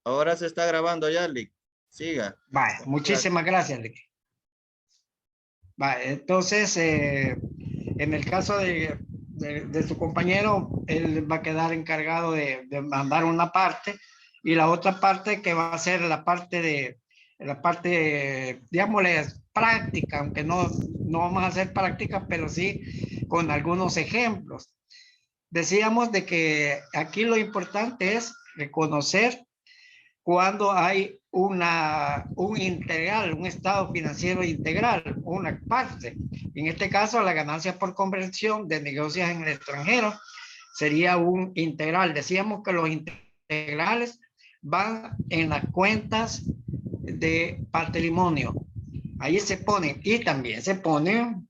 Ahora se está grabando ya, Lick. Siga. Vale, muchísimas gracias, Lick. Vale, entonces, en el caso de su compañero, él va a quedar encargado de mandar una parte y la otra parte que va a ser la parte, digámosle, práctica, aunque no vamos a hacer práctica, pero sí con algunos ejemplos. Decíamos de que aquí lo importante es reconocer cuando hay un integral, un estado financiero integral, una parte. En este caso, la ganancia por conversión de negocios en el extranjero sería un integral. Decíamos que los integrales van en las cuentas de patrimonio. Ahí se ponen y también se ponen,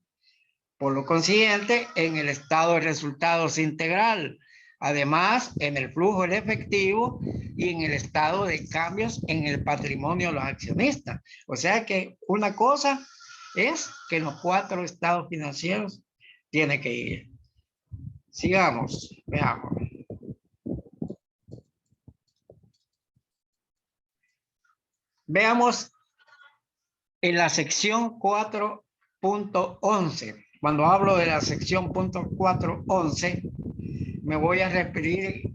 por lo consiguiente, en el estado de resultados integral. Además, en el flujo del efectivo y en el estado de cambios en el patrimonio de los accionistas. O sea que una cosa es que en los 4 estados financieros tiene que ir. Sigamos, veamos. Veamos en la sección 4.11. Cuando hablo de la sección 4.11, me voy a referir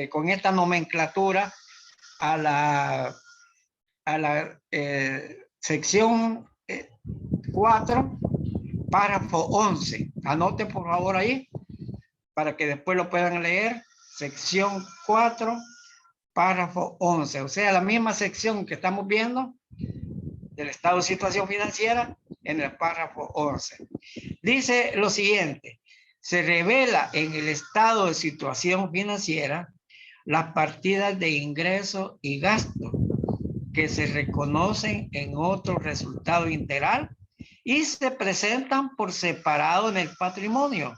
con esta nomenclatura a la sección 4, párrafo 11. Anote por favor ahí para que después lo puedan leer. Sección 4, párrafo 11. O sea, la misma sección que estamos viendo del estado de situación financiera en el párrafo 11. Dice lo siguiente: se revela en el estado de situación financiera las partidas de ingreso y gasto que se reconocen en otro resultado integral y se presentan por separado en el patrimonio.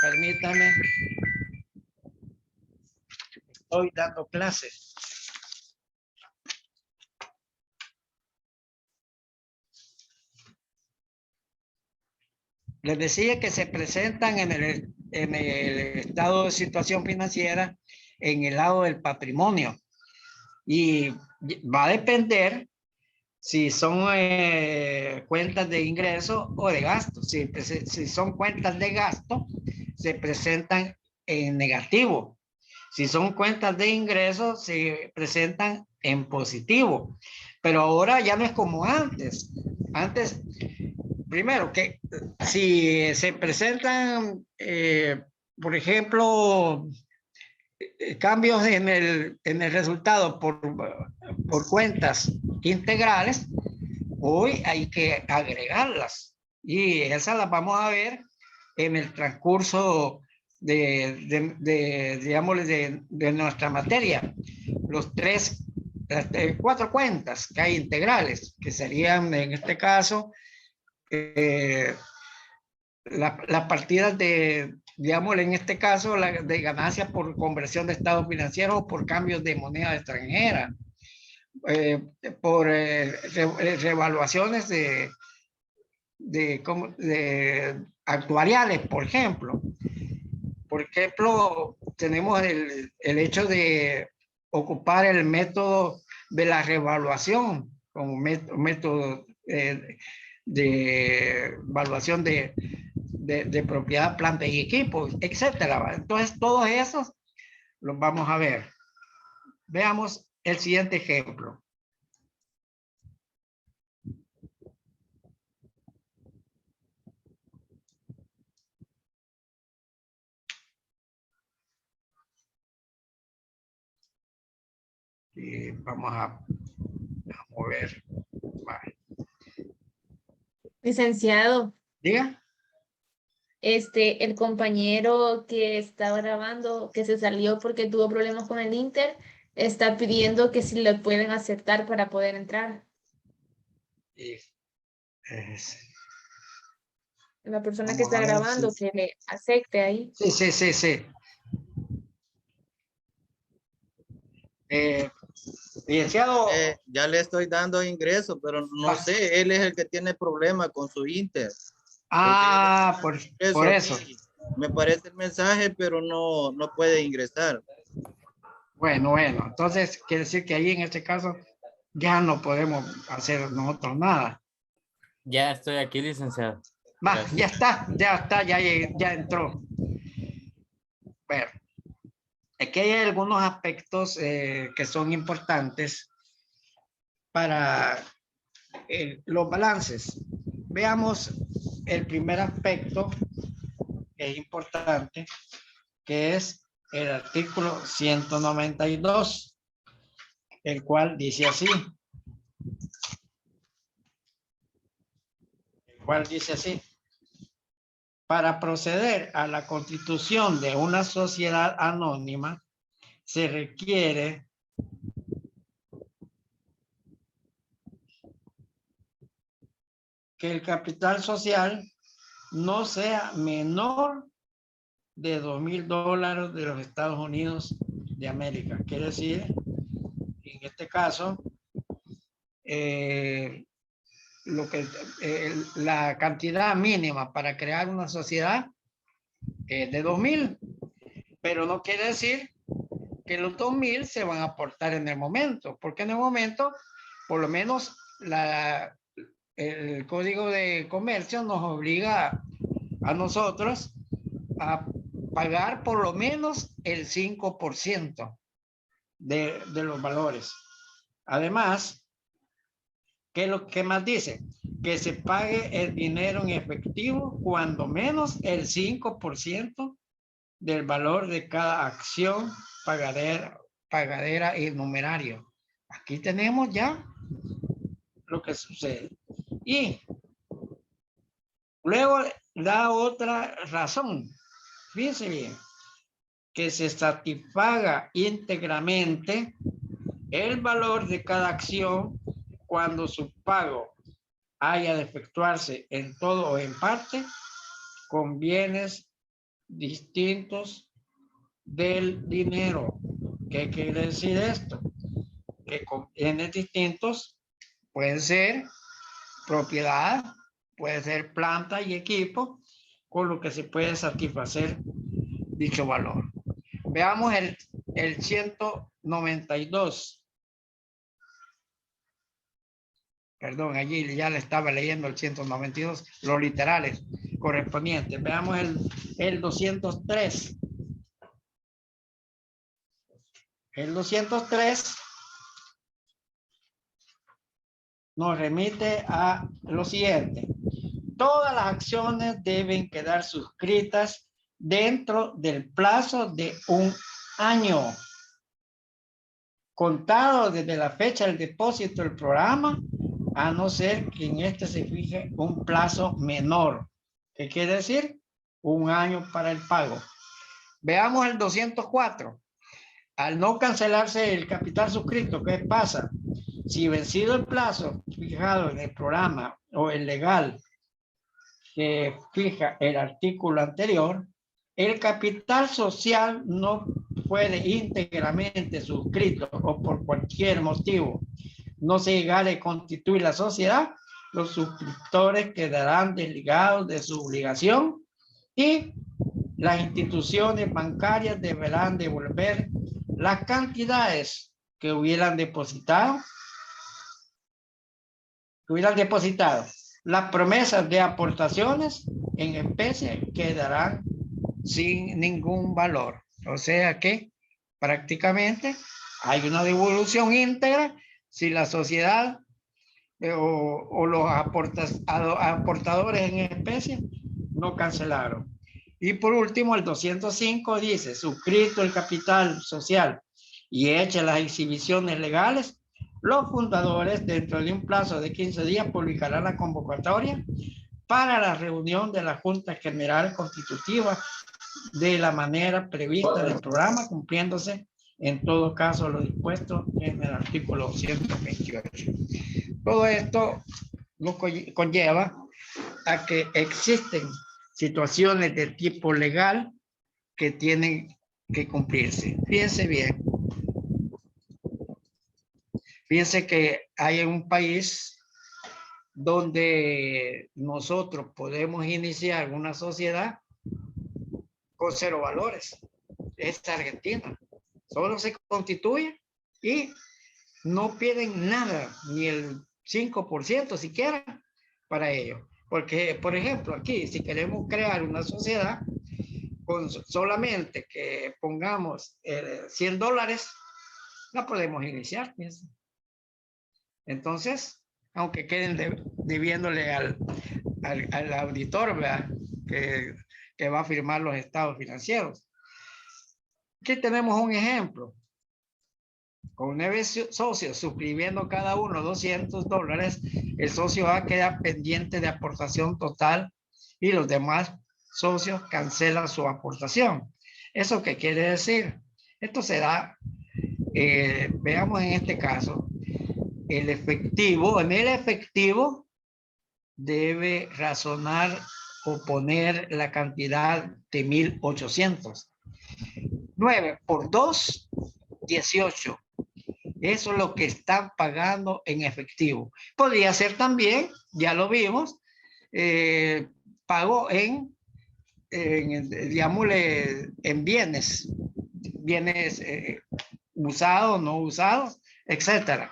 Permítame. Estoy dando clases. Les decía que se presentan en el estado de situación financiera en el lado del patrimonio y va a depender si son cuentas de ingreso o de gasto. Si son cuentas de gasto, se presentan en negativo. Si son cuentas de ingreso, se presentan en positivo. Pero ahora ya no es como antes. Antes, primero, que si se presentan, por ejemplo, cambios en el resultado por cuentas integrales, hoy hay que agregarlas y esas las vamos a ver en el transcurso de nuestra materia. Las 4 cuentas que hay integrales, que serían en este caso las partidas en este caso, de ganancias por conversión de estados financieros o por cambios de moneda extranjera, por revaluaciones de actuariales, por ejemplo. Por ejemplo, tenemos el hecho de ocupar el método de la revaluación como método de evaluación de propiedad, planta y equipos, etcétera. Entonces, todos esos los vamos a ver. Veamos el siguiente ejemplo. Y vamos a mover. Vale. Licenciado. Diga. El compañero que estaba grabando, que se salió porque tuvo problemas con el Inter, está pidiendo que si le pueden aceptar para poder entrar. La persona que está grabando, que le acepte ahí. Sí. Licenciado. Ya le estoy dando ingreso, pero no sé, él es el que tiene problema con su Inter. Por eso. Me parece el mensaje, pero no puede ingresar. Bueno, entonces quiere decir que ahí en este caso ya no podemos hacer nosotros nada. Ya estoy aquí, licenciado. Va, Gracias. ya está, ya entró. Bueno, aquí hay algunos aspectos que son importantes para los balances. Veamos el primer aspecto que es importante, que es el artículo 192, el cual dice así. Para proceder a la constitución de una sociedad anónima, se requiere que el capital social no sea menor de $2,000 de los Estados Unidos de América. Quiere decir, en este caso, la cantidad mínima para crear una sociedad es de 2,000, pero no quiere decir que los 2,000 se van a aportar en el momento, porque en el momento, por lo menos, el Código de Comercio nos obliga a nosotros a pagar por lo menos el 5% de los valores. Además, ¿qué es lo que más dice? Que se pague el dinero en efectivo, cuando menos el 5% del valor de cada acción pagadera y numerario. Aquí tenemos ya lo que sucede. Y luego da otra razón. Fíjense bien, que se satisfaga íntegramente el valor de cada acción cuando su pago haya de efectuarse en todo o en parte con bienes distintos del dinero. ¿Qué quiere decir esto? Que con bienes distintos pueden ser propiedad, puede ser planta y equipo, con lo que se puede satisfacer dicho valor. Veamos el 192. Perdón, allí ya le estaba leyendo el 192, los literales correspondientes. Veamos el 203. El 203 nos remite a lo siguiente. Todas las acciones deben quedar suscritas dentro del plazo de un año, contado desde la fecha del depósito del programa, a no ser que en este se fije un plazo menor. ¿Qué quiere decir? Un año para el pago. Veamos el 204. Al no cancelarse el capital suscrito, ¿qué pasa? Si vencido el plazo fijado en el programa o el legal que fija el artículo anterior, el capital social no puede íntegramente suscrito o por cualquier motivo no se llegare a constituir la sociedad, los suscriptores quedarán desligados de su obligación y las instituciones bancarias deberán devolver las cantidades que hubieran depositado. Las promesas de aportaciones en especie quedarán sin ningún valor. O sea que prácticamente hay una devolución íntegra si la sociedad o los aportadores en especie no cancelaron. Y por último, el 205 dice, suscrito el capital social y hecha las exhibiciones legales, los fundadores dentro de un plazo de 15 días publicarán la convocatoria para la reunión de la Junta General Constitutiva de la manera prevista del programa, cumpliéndose en todo caso lo dispuesto en el artículo 128. Todo esto nos conlleva a que existen situaciones de tipo legal que tienen que cumplirse. Fíjense bien. Fíjense que hay un país donde nosotros podemos iniciar una sociedad con 0 valores. Es Argentina. Solo se constituye y no piden nada, ni el 5% siquiera para ello. Porque, por ejemplo, aquí, si queremos crear una sociedad con solamente que pongamos $100, no podemos iniciar. Entonces, aunque queden debiéndole al auditor, ¿verdad? Que va a firmar los estados financieros. Aquí tenemos un ejemplo. Con 9 socios suscribiendo cada uno $200, el socio va a quedar pendiente de aportación total y los demás socios cancelan su aportación. ¿Eso qué quiere decir? Esto se da, veamos en este caso, el efectivo. En el efectivo debe razonar o poner la cantidad de 1,800. 9 por 2, 18. Eso es lo que están pagando en efectivo. Podría ser también, ya lo vimos, pago digámosle, en bienes usados, no usados, etcétera.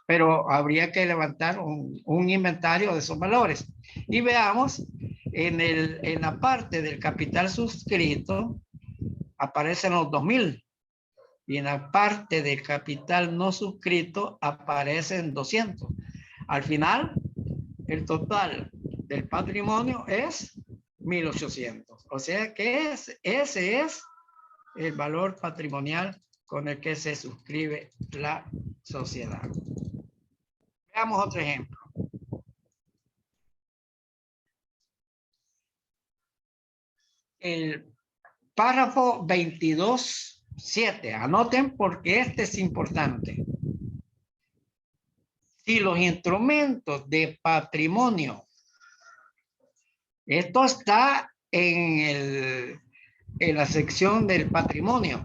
Pero habría que levantar un inventario de esos valores. Y veamos, en la parte del capital suscrito, aparecen los 2,000. Y en la parte del capital no suscrito aparecen 200. Al final, el total del patrimonio es 1,800. O sea que ese es el valor patrimonial con el que se suscribe la sociedad. Veamos otro ejemplo. El párrafo 22.7. Anoten porque este es importante. Si los instrumentos de patrimonio, esto está en la sección del patrimonio,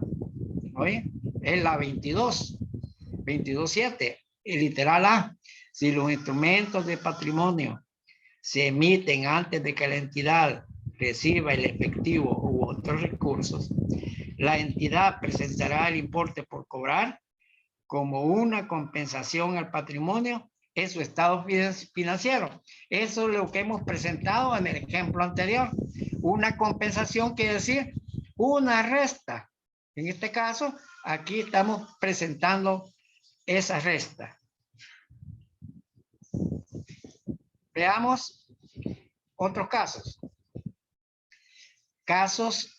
¿oye? Es la 22.7, el literal A. Si los instrumentos de patrimonio se emiten antes de que la entidad reciba el efectivo u otros recursos, la entidad presentará el importe por cobrar como una compensación al patrimonio en su estado financiero. Eso es lo que hemos presentado en el ejemplo anterior. Una compensación quiere decir una resta. En este caso, aquí estamos presentando esa resta. Veamos otros casos. Casos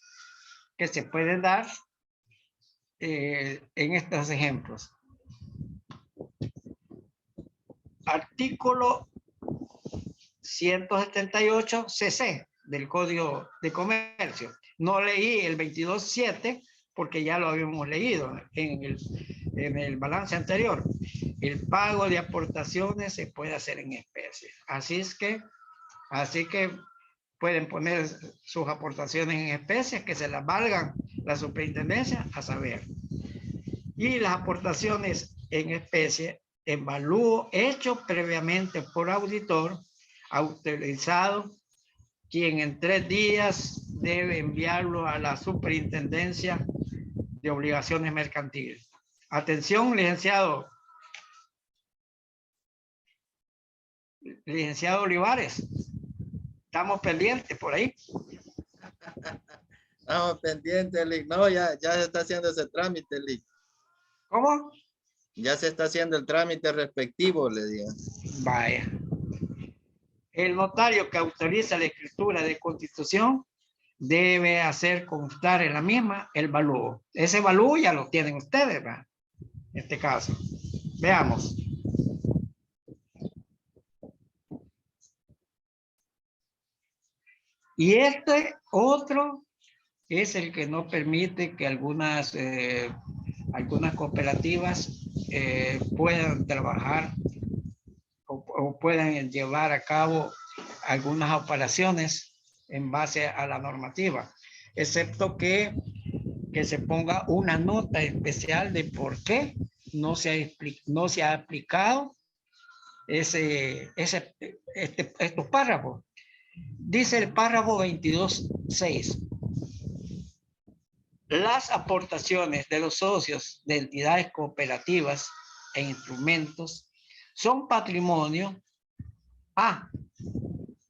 que se pueden dar en estos ejemplos. Artículo 178 CC del Código de Comercio. No leí el 22.7 porque ya lo habíamos leído en el balance anterior. El pago de aportaciones se puede hacer en especie. Así que pueden poner sus aportaciones en especies que se las valgan la superintendencia a saber. Y las aportaciones en especie, evalúo hecho previamente por auditor autorizado, quien en 3 días debe enviarlo a la superintendencia de obligaciones mercantiles. Atención, licenciado Olivares. Estamos pendientes por ahí. Estamos pendientes, Lick. No, ya se está haciendo ese trámite, Lick. ¿Cómo? Ya se está haciendo el trámite respectivo, le digo. Vaya. El notario que autoriza la escritura de constitución debe hacer constar en la misma el valor. Ese valor ya lo tienen ustedes, ¿verdad? En este caso. Veamos. Y este otro es el que no permite que algunas cooperativas puedan trabajar o puedan llevar a cabo algunas operaciones en base a la normativa, excepto que se ponga una nota especial de por qué no se ha aplicado estos párrafos. Dice el párrafo 22.6. Las aportaciones de los socios de entidades cooperativas e instrumentos son patrimonio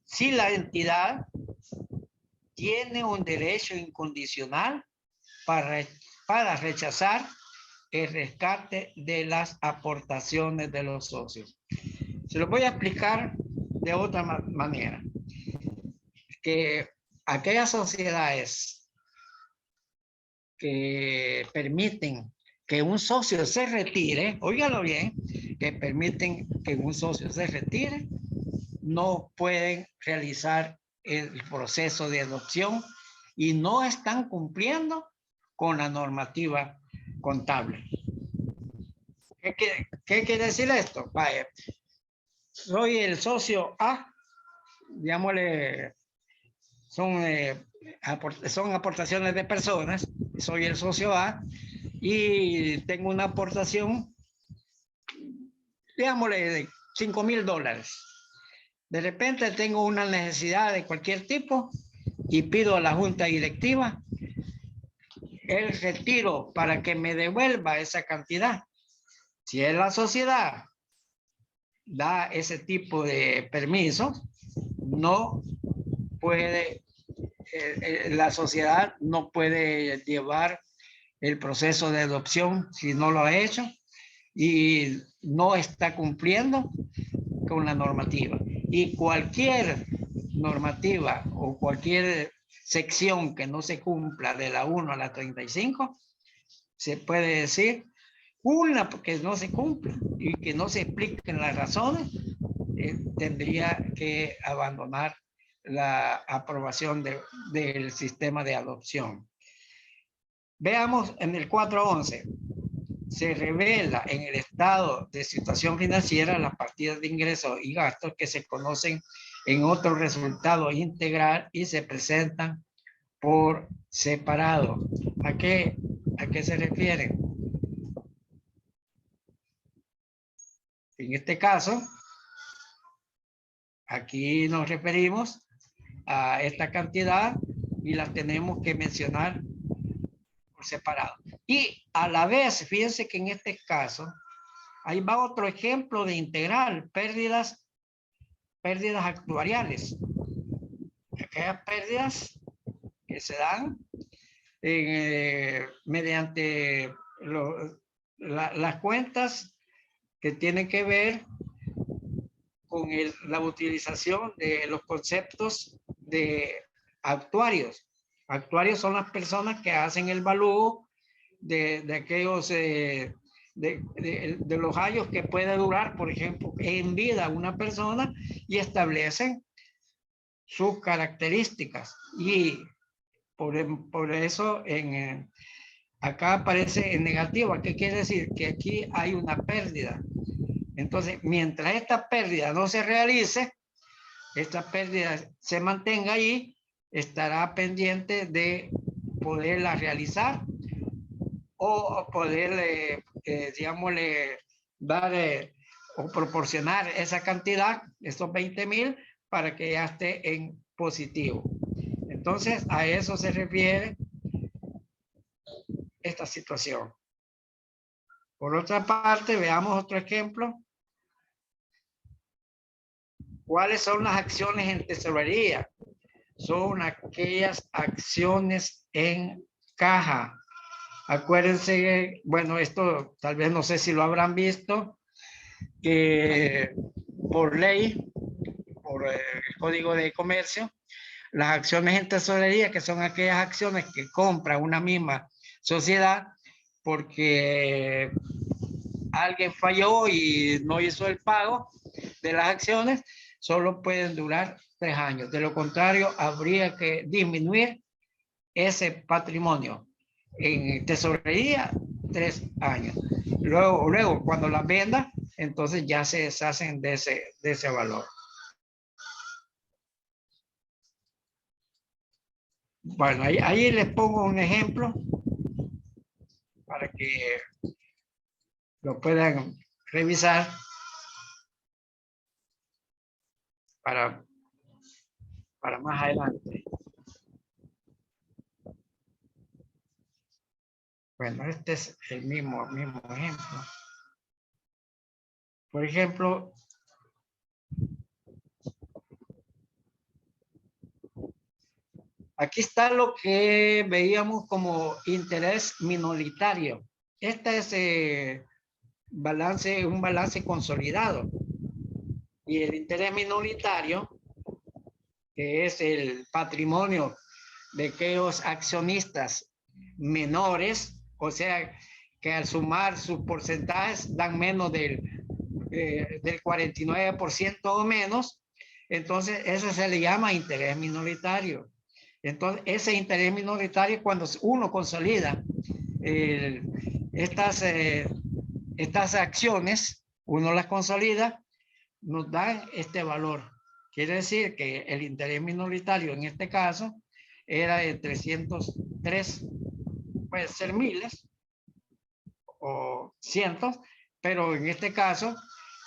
si la entidad tiene un derecho incondicional para rechazar el rescate de las aportaciones de los socios. Se lo voy a explicar de otra manera. Que aquellas sociedades que permiten que un socio se retire, óigalo bien, que permiten que un socio se retire, no pueden realizar el proceso de adopción y no están cumpliendo con la normativa contable. ¿Qué quiere decir esto? Vaya, soy el socio A, digámosle, son aportaciones de personas, soy el socio A y tengo una aportación, digámosle, de $5,000. De repente tengo una necesidad de cualquier tipo y pido a la junta directiva el retiro para que me devuelva esa cantidad. Si es la sociedad da ese tipo de permisos, no puede, la sociedad no puede llevar el proceso de adopción si no lo ha hecho y no está cumpliendo con la normativa. Y cualquier normativa o cualquier sección que no se cumpla de la 1 a la 35, se puede decir una que no se cumpla y que no se expliquen las razones, tendría que abandonar la aprobación del sistema de adopción. Veamos en el 411. Se revela en el estado de situación financiera las partidas de ingresos y gastos que se conocen en otro resultado integral y se presentan por separado. ¿A qué se refiere? En este caso, aquí nos referimos a esta cantidad y las tenemos que mencionar por separado. Y a la vez, fíjense que en este caso, ahí va otro ejemplo de integral, pérdidas actuariales. Aquellas pérdidas que se dan mediante las cuentas que tienen que ver con la utilización de los conceptos de actuarios. Actuarios son las personas que hacen el valúo de aquellos, de los años que puede durar, por ejemplo, en vida una persona y establecen sus características. Y por eso acá aparece en negativa. ¿Qué quiere decir? Que aquí hay una pérdida. Entonces, mientras esta pérdida no se realice, esta pérdida se mantenga ahí, estará pendiente de poderla realizar o poderle, digámosle, dar o proporcionar esa cantidad, estos 20,000, para que ya esté en positivo. Entonces, a eso se refiere esta situación. Por otra parte, veamos otro ejemplo. ¿Cuáles son las acciones en tesorería? Son aquellas acciones en caja. Acuérdense, bueno, esto tal vez no sé si lo habrán visto, que por ley, por el Código de Comercio, las acciones en tesorería, que son aquellas acciones que compra una misma sociedad porque alguien falló y no hizo el pago de las acciones, solo pueden durar 3 años. De lo contrario, habría que disminuir ese patrimonio en tesorería 3 años. Luego cuando las venda, entonces ya se deshacen de ese valor. Bueno, ahí les pongo un ejemplo para que lo puedan revisar para más adelante. Bueno, este es el mismo ejemplo. Por ejemplo, aquí está lo que veíamos como interés minoritario. Este es un balance consolidado. Y el interés minoritario, que es el patrimonio de aquellos accionistas menores, o sea, que al sumar sus porcentajes dan menos del 49% o menos, entonces eso se le llama interés minoritario. Entonces, ese interés minoritario, cuando uno consolida estas acciones, uno las consolida, nos dan este valor. Quiere decir que el interés minoritario en este caso era de 303, puede ser miles o cientos, pero en este caso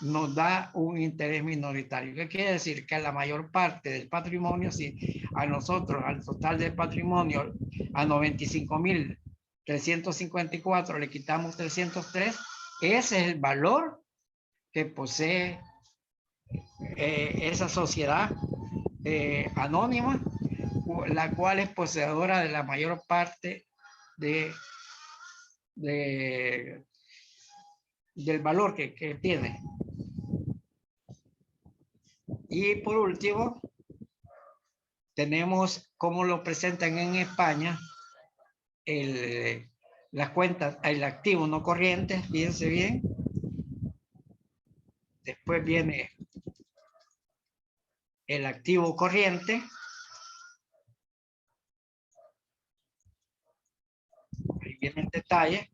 nos da un interés minoritario. ¿Qué quiere decir? Que la mayor parte del patrimonio, si a nosotros, al total del patrimonio, a 95.354 le quitamos 303, ese es el valor que posee esa sociedad anónima, la cual es poseedora de la mayor parte del valor que tiene. Y por último, tenemos cómo lo presentan en España las cuentas, el activo no corriente, fíjense bien. Después viene el activo corriente. Ahí viene el detalle.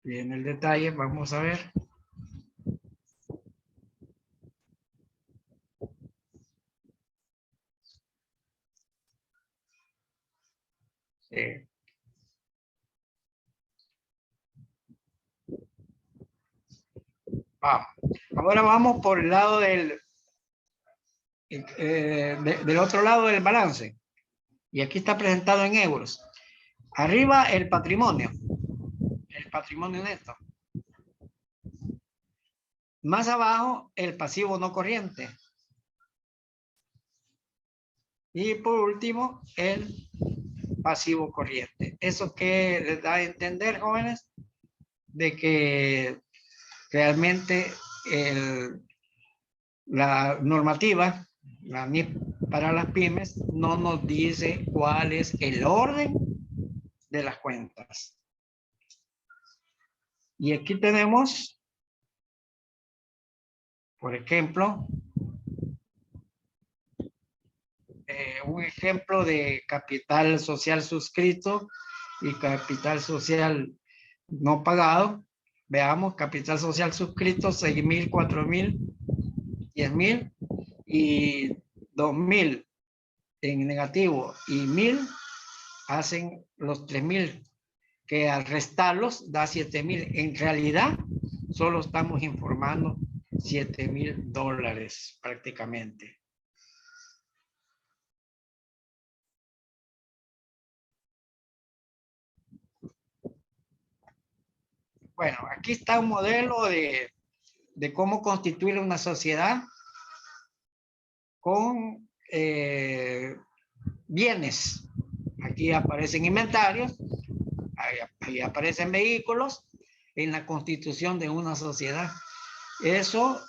Viene el detalle, vamos a ver. Ahora vamos por el lado del otro lado del balance. Y aquí está presentado en euros. Arriba el patrimonio neto. Más abajo el pasivo no corriente. Y por último el pasivo corriente. ¿Eso qué les da a entender, jóvenes? De que realmente la normativa, la NIF para las pymes, no nos dice cuál es el orden de las cuentas. Y aquí tenemos, por ejemplo, un ejemplo de capital social suscrito y capital social no pagado. Veamos, capital social suscrito, 6.000, 4.000, 10.000 y 2.000 en negativo y 1.000 hacen los 3.000, que al restarlos da 7.000. En realidad, solo estamos informando $7.000 prácticamente. Bueno, aquí está un modelo de cómo constituir una sociedad con bienes. Aquí aparecen inventarios, ahí aparecen vehículos en la constitución de una sociedad. Eso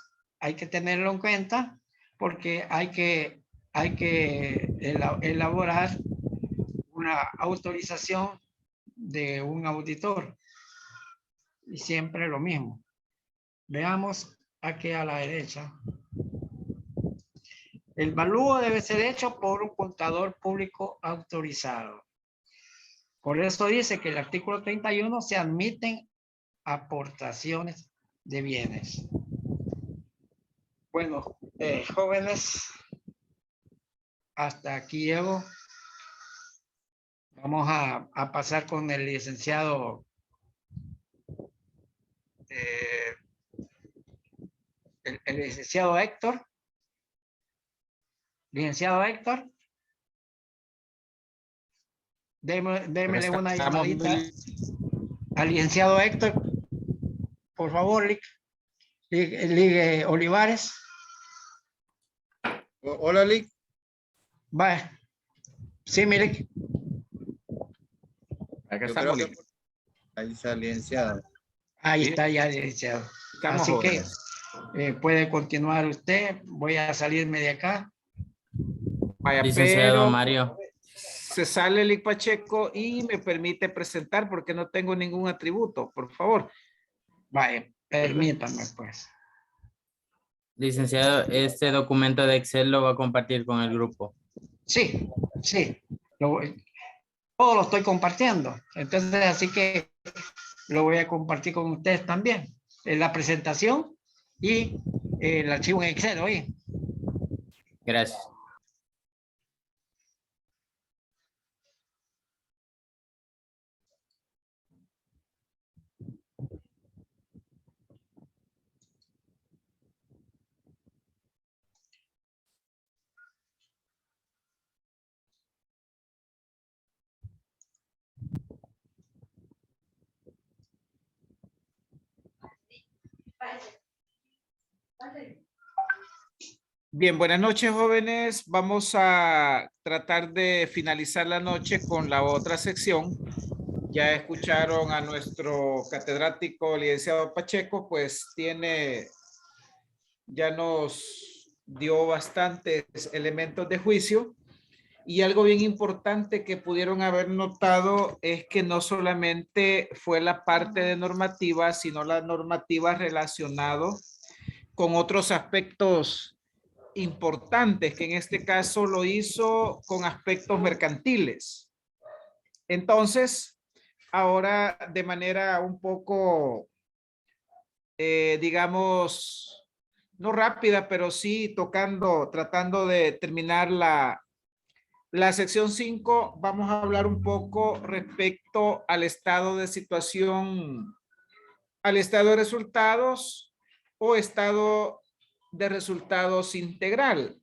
hay que tenerlo en cuenta porque hay que elaborar una autorización de un auditor. Y siempre lo mismo. Veamos aquí a la derecha. El valúo debe ser hecho por un contador público autorizado. Por eso dice que el artículo 31 se admiten aportaciones de bienes. Bueno, jóvenes, hasta aquí llego. Vamos a pasar con el licenciado el licenciado Héctor. Licenciado Héctor. Démele una Estamos llamadita muy- al licenciado Héctor. Por favor, Ligue Olivares. Hola, Lick. Vaya. Sí, mire. Acá Yo estamos, creo que ahí está licenciado. Ahí Sí. está ya, licenciado. estamos Así que jóvenes. puede continuar usted. Voy a salirme de acá. Vaya, Licenciado pero Mario, se sale el Pacheco y me permite presentar porque no tengo ningún atributo, por favor. Vaya, permítame pues. licenciado, este documento de Excel lo va a compartir con el grupo. Sí, sí. Todo lo estoy compartiendo. Entonces, así que lo voy a compartir con ustedes también. En la presentación y el archivo en Excel, oye. Gracias. Bien, buenas noches, jóvenes. Vamos a tratar de finalizar la noche con la otra sección. Ya escucharon a nuestro catedrático licenciado Pacheco, pues ya nos dio bastantes elementos de juicio. Y algo bien importante que pudieron haber notado es que no solamente fue la parte de normativa, sino la normativa relacionado con otros aspectos importantes, que en este caso lo hizo con aspectos mercantiles. Entonces, ahora de manera un poco, digamos, no rápida, pero sí tratando de terminar la sección 5, vamos a hablar un poco respecto al estado de situación, al estado de resultados o estado de resultados integral.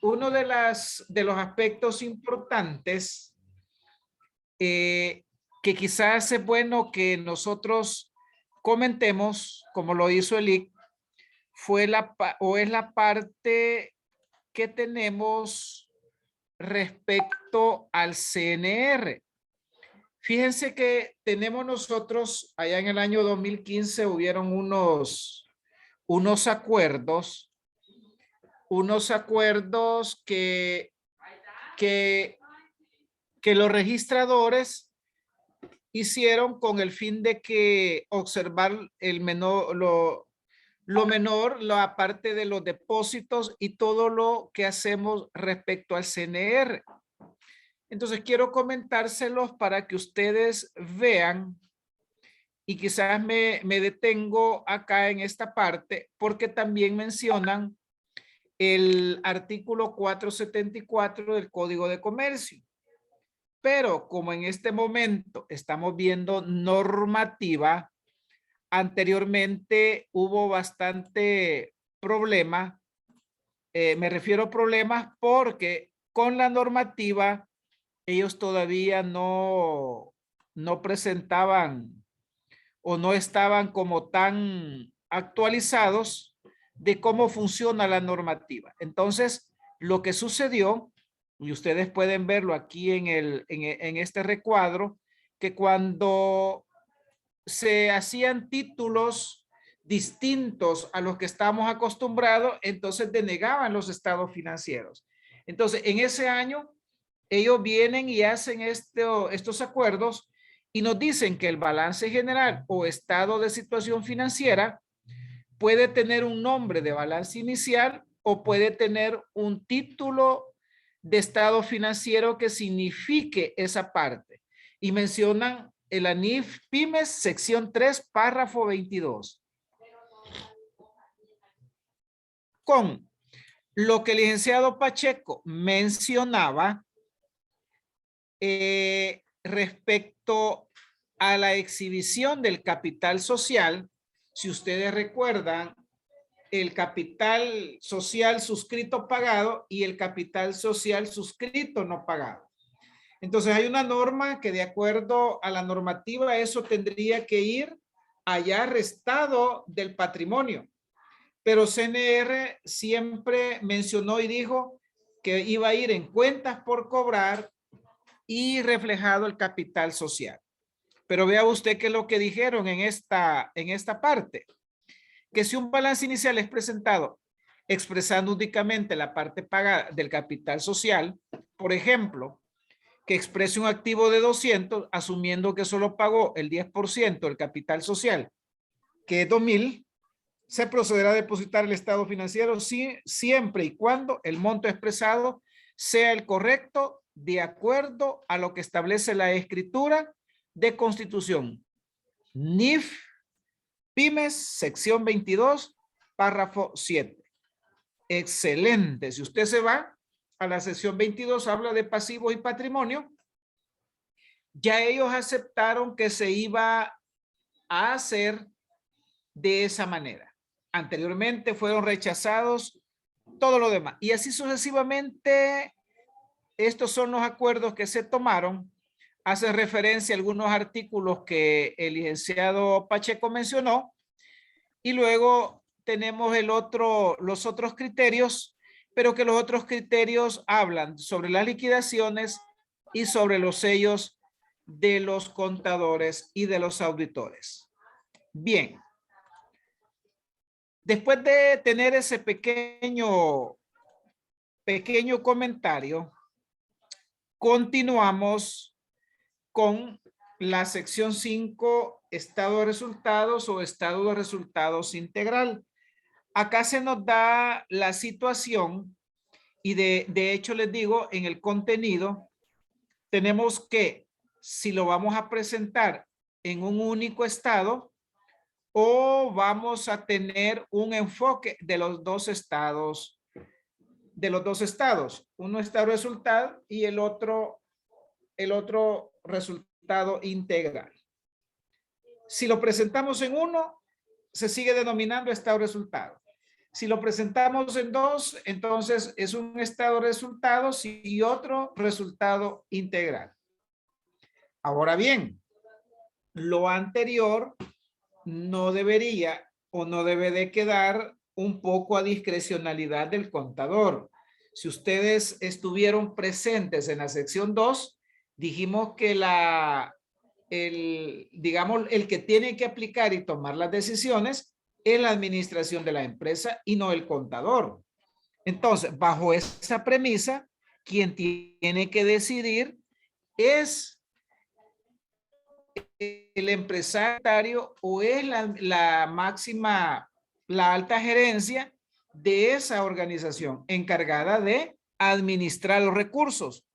Uno de los aspectos importantes que quizás es bueno que nosotros comentemos, como lo hizo el IC, es la parte que tenemos respecto al CNR. Fíjense que tenemos nosotros, allá en el año 2015 hubieron unos acuerdos que los registradores hicieron con el fin de que observar lo menor, la parte de los depósitos y todo lo que hacemos respecto al CNR. Entonces quiero comentárselos para que ustedes vean y quizás me detengo acá en esta parte porque también mencionan el artículo 474 del Código de Comercio. Pero como en este momento estamos viendo normativa, anteriormente hubo bastante problema. Me refiero a problemas porque con la normativa ellos todavía no presentaban o no estaban como tan actualizados de cómo funciona la normativa. Entonces, lo que sucedió, y ustedes pueden verlo aquí en este recuadro, que cuando se hacían títulos distintos a los que estamos acostumbrados, entonces denegaban los estados financieros. Entonces, en ese año, ellos vienen y hacen estos acuerdos y nos dicen que el balance general o estado de situación financiera puede tener un nombre de balance inicial o puede tener un título de estado financiero que signifique esa parte. Y mencionan el ANIF Pymes, sección 3, párrafo 22. Con lo que el licenciado Pacheco mencionaba respecto a la exhibición del capital social, si ustedes recuerdan, el capital social suscrito pagado y el capital social suscrito no pagado. Entonces hay una norma que de acuerdo a la normativa eso tendría que ir allá restado del patrimonio. Pero CNR siempre mencionó y dijo que iba a ir en cuentas por cobrar y reflejado el capital social. Pero vea usted qué es lo que dijeron en esta parte. Que si un balance inicial es presentado expresando únicamente la parte pagada del capital social, por ejemplo, que exprese un activo de 200, asumiendo que solo pagó el 10% del capital social, que es 2,000, se procederá a depositar el estado financiero siempre y cuando el monto expresado sea el correcto de acuerdo a lo que establece la escritura de constitución. NIF, Pymes, sección 22, párrafo 7. Excelente. Si usted se va a la sección 22, habla de pasivos y patrimonio. Ya ellos aceptaron que se iba a hacer de esa manera. Anteriormente fueron rechazados todo lo demás. Y así sucesivamente, estos son los acuerdos que se tomaron. Hace referencia a algunos artículos que el licenciado Pacheco mencionó. Y luego tenemos los otros criterios, pero que los otros criterios hablan sobre las liquidaciones y sobre los sellos de los contadores y de los auditores. Bien. Después de tener ese pequeño comentario, continuamos con la sección 5, estado de resultados o estado de resultados integral. Acá se nos da la situación y de hecho les digo, en el contenido tenemos que, si lo vamos a presentar en un único estado, o vamos a tener un enfoque de los dos estados, uno estado resultado y el otro resultado integral. Si lo presentamos en uno, se sigue denominando estado resultado. Si lo presentamos en dos, entonces es un estado resultado y otro resultado integral. Ahora bien, lo anterior no debería o no debe de quedar un poco a discrecionalidad del contador. Si ustedes estuvieron presentes en la sección 2, dijimos que el que tiene que aplicar y tomar las decisiones es la administración de la empresa y no el contador. Entonces, bajo esa premisa, quien tiene que decidir es el empresario o es la máxima, la alta gerencia de esa organización encargada de administrar los recursos.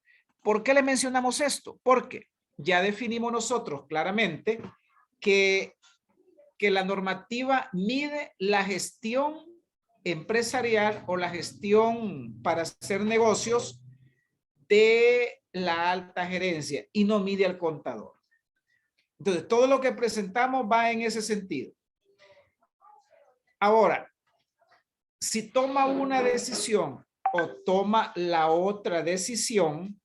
¿Por qué le mencionamos esto? Porque ya definimos nosotros claramente que la normativa mide la gestión empresarial o la gestión para hacer negocios de la alta gerencia y no mide al contador. Entonces, todo lo que presentamos va en ese sentido. Ahora, si toma una decisión o toma la otra decisión,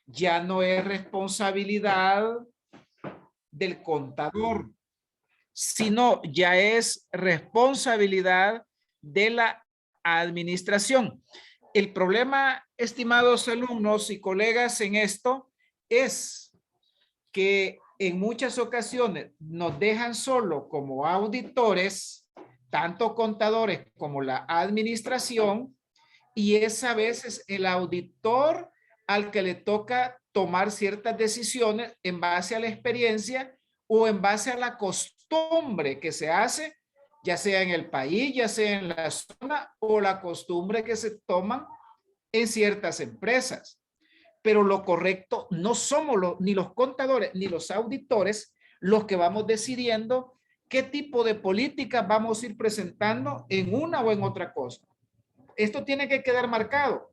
ya no es responsabilidad del contador, sino ya es responsabilidad de la administración. El problema, estimados alumnos y colegas, en esto es que en muchas ocasiones nos dejan solo como auditores, tanto contadores como la administración, y es a veces el auditor al que le toca tomar ciertas decisiones en base a la experiencia o en base a la costumbre que se hace, ya sea en el país, ya sea en la zona, o la costumbre que se toman en ciertas empresas. Pero lo correcto no somos ni los contadores ni los auditores los que vamos decidiendo qué tipo de políticas vamos a ir presentando en una o en otra cosa. Esto tiene que quedar marcado.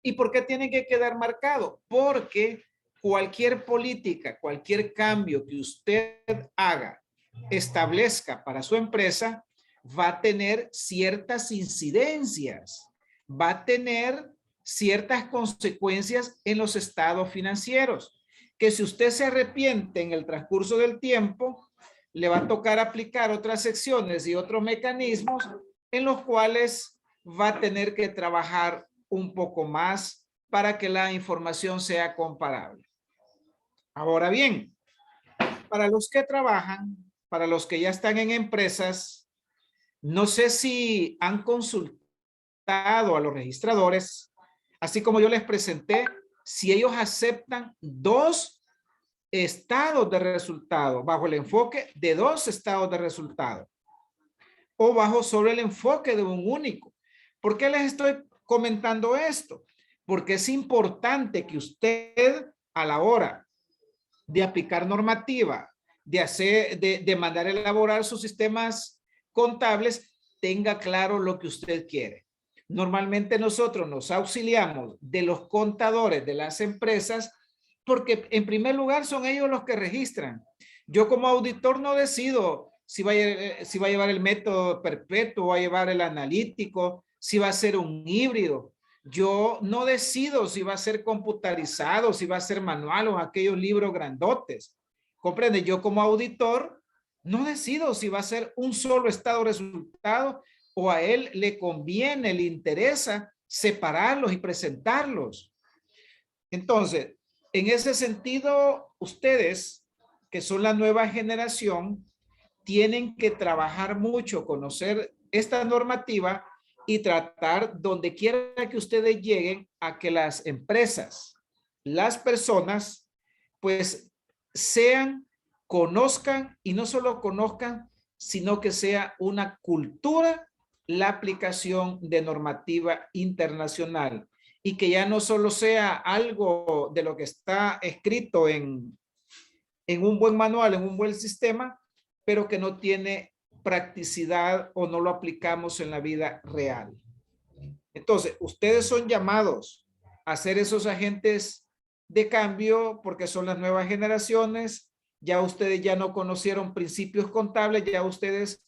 ¿Y por qué tiene que quedar marcado? Porque cualquier política, cualquier cambio que usted haga, establezca para su empresa, va a tener ciertas incidencias, va a tener ciertas consecuencias en los estados financieros, que si usted se arrepiente en el transcurso del tiempo, le va a tocar aplicar otras secciones y otros mecanismos en los cuales va a tener que trabajar un poco más para que la información sea comparable. Ahora bien, para los que trabajan, para los que ya están en empresas, no sé si han consultado a los registradores, así como yo les presenté, si ellos aceptan 2 estados de resultado, bajo el enfoque de 2 estados de resultado, o bajo sobre el enfoque de un único. ¿Por qué les estoy comentando esto? Porque es importante que usted, a la hora de aplicar normativa, de mandar a elaborar sus sistemas contables, tenga claro lo que usted quiere. Normalmente nosotros nos auxiliamos de los contadores de las empresas porque en primer lugar son ellos los que registran. Yo como auditor no decido si va a llevar el método perpetuo, va a llevar el analítico, si va a ser un híbrido. Yo no decido si va a ser computarizado, si va a ser manual o aquellos libros grandotes. ¿Comprende? Yo como auditor no decido si va a ser un solo estado de resultado o a él le conviene, le interesa separarlos y presentarlos. Entonces, en ese sentido, ustedes, que son la nueva generación, tienen que trabajar mucho, conocer esta normativa y tratar donde quiera que ustedes lleguen a que las empresas, las personas, pues conozcan y no solo conozcan, sino que sea una cultura la aplicación de normativa internacional y que ya no solo sea algo de lo que está escrito en un buen manual, en un buen sistema, pero que no tiene practicidad o no lo aplicamos en la vida real. Entonces, ustedes son llamados a ser esos agentes de cambio porque son las nuevas generaciones. Ya ustedes ya no conocieron principios contables, ya ustedes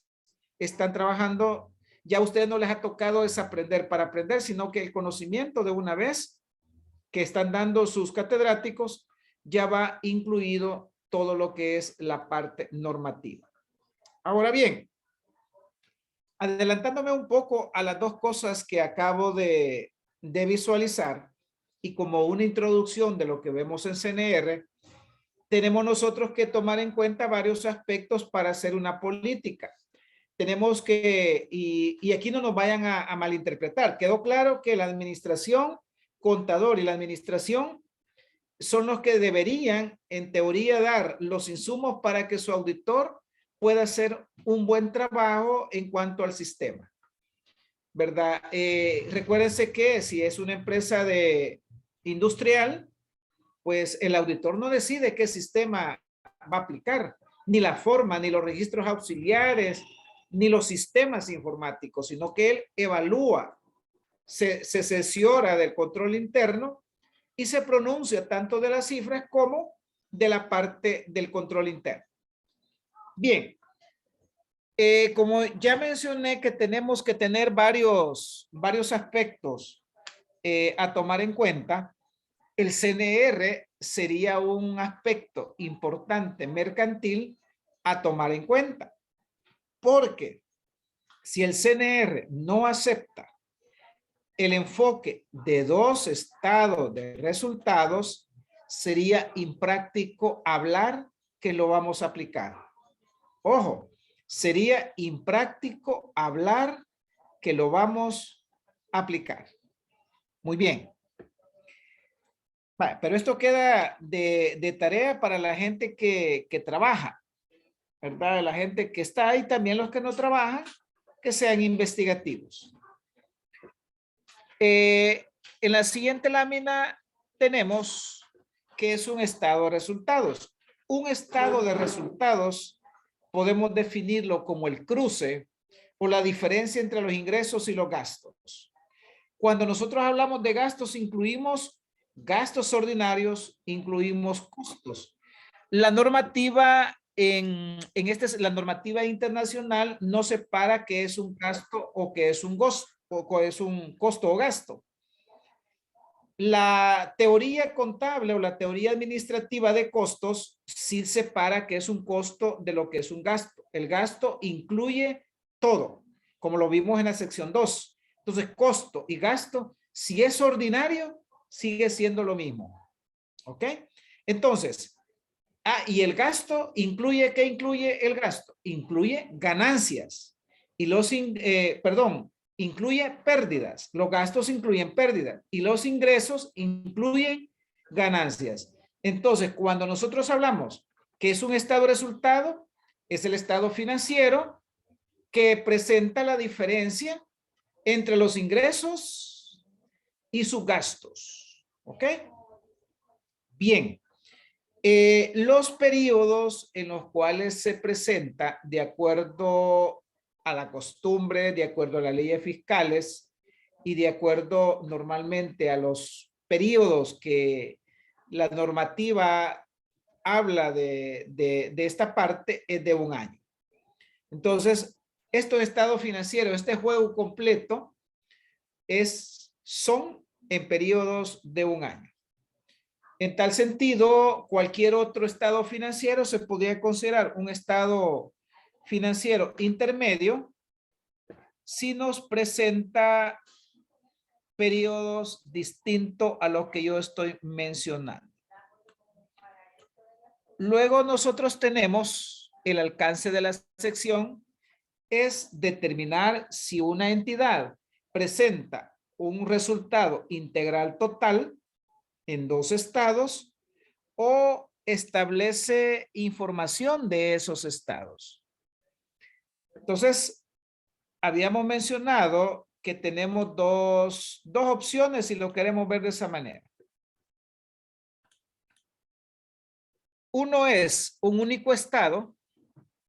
están trabajando, ya a ustedes no les ha tocado desaprender para aprender, sino que el conocimiento de una vez que están dando sus catedráticos ya va incluido todo lo que es la parte normativa. Ahora bien, adelantándome un poco a las 2 cosas que acabo de visualizar y como una introducción de lo que vemos en CNR, tenemos nosotros que tomar en cuenta varios aspectos para hacer una política. Tenemos que, y aquí no nos vayan a malinterpretar, quedó claro que la administración, contador y la administración son los que deberían, en teoría, dar los insumos para que su auditor pueda hacer un buen trabajo en cuanto al sistema, ¿verdad? Recuérdense que si es una empresa industrial, pues el auditor no decide qué sistema va a aplicar, ni la forma, ni los registros auxiliares, ni los sistemas informáticos, sino que él evalúa, se cerciora del control interno y se pronuncia tanto de las cifras como de la parte del control interno. Bien, como ya mencioné que tenemos que tener varios aspectos a tomar en cuenta, el CNR sería un aspecto importante mercantil a tomar en cuenta. Porque si el CNR no acepta el enfoque de 2 estados de resultados, sería impráctico hablar que lo vamos a aplicar. Ojo, sería impráctico hablar que lo vamos a aplicar. Muy bien. Vale, pero esto queda de tarea para la gente que trabaja, ¿verdad? La gente que está ahí, también los que no trabajan, que sean investigativos. En la siguiente lámina tenemos que es un estado de resultados. Un estado de resultados podemos definirlo como el cruce o la diferencia entre los ingresos y los gastos. Cuando nosotros hablamos de gastos, incluimos gastos ordinarios, incluimos costos. La normativa la normativa internacional no separa qué es un gasto o qué es un costo o gasto. La teoría contable o la teoría administrativa de costos sí separa qué es un costo de lo que es un gasto. El gasto incluye todo, como lo vimos en la sección 2. Entonces, costo y gasto, si es ordinario, sigue siendo lo mismo. ¿Ok? Entonces, y el gasto incluye, ¿qué incluye el gasto? Incluye ganancias. Y incluye pérdidas. Los gastos incluyen pérdidas. Y los ingresos incluyen ganancias. Entonces, cuando nosotros hablamos que es un estado de resultado, es el estado financiero que presenta la diferencia entre los ingresos y sus gastos. ¿Ok? Bien. Los periodos en los cuales se presenta de acuerdo a la costumbre, de acuerdo a las leyes fiscales y de acuerdo normalmente a los periodos que la normativa habla de esta parte, es de 1 año. Entonces, estos estados financieros, este juego completo, son en periodos de 1 año. En tal sentido, cualquier otro estado financiero se podría considerar un estado financiero intermedio si nos presenta periodos distintos a los que yo estoy mencionando. Luego nosotros tenemos el alcance de la sección, es determinar si una entidad presenta un resultado integral total en 2 estados o establece información de esos estados. Entonces, habíamos mencionado que tenemos dos opciones si lo queremos ver de esa manera. Uno es un único estado,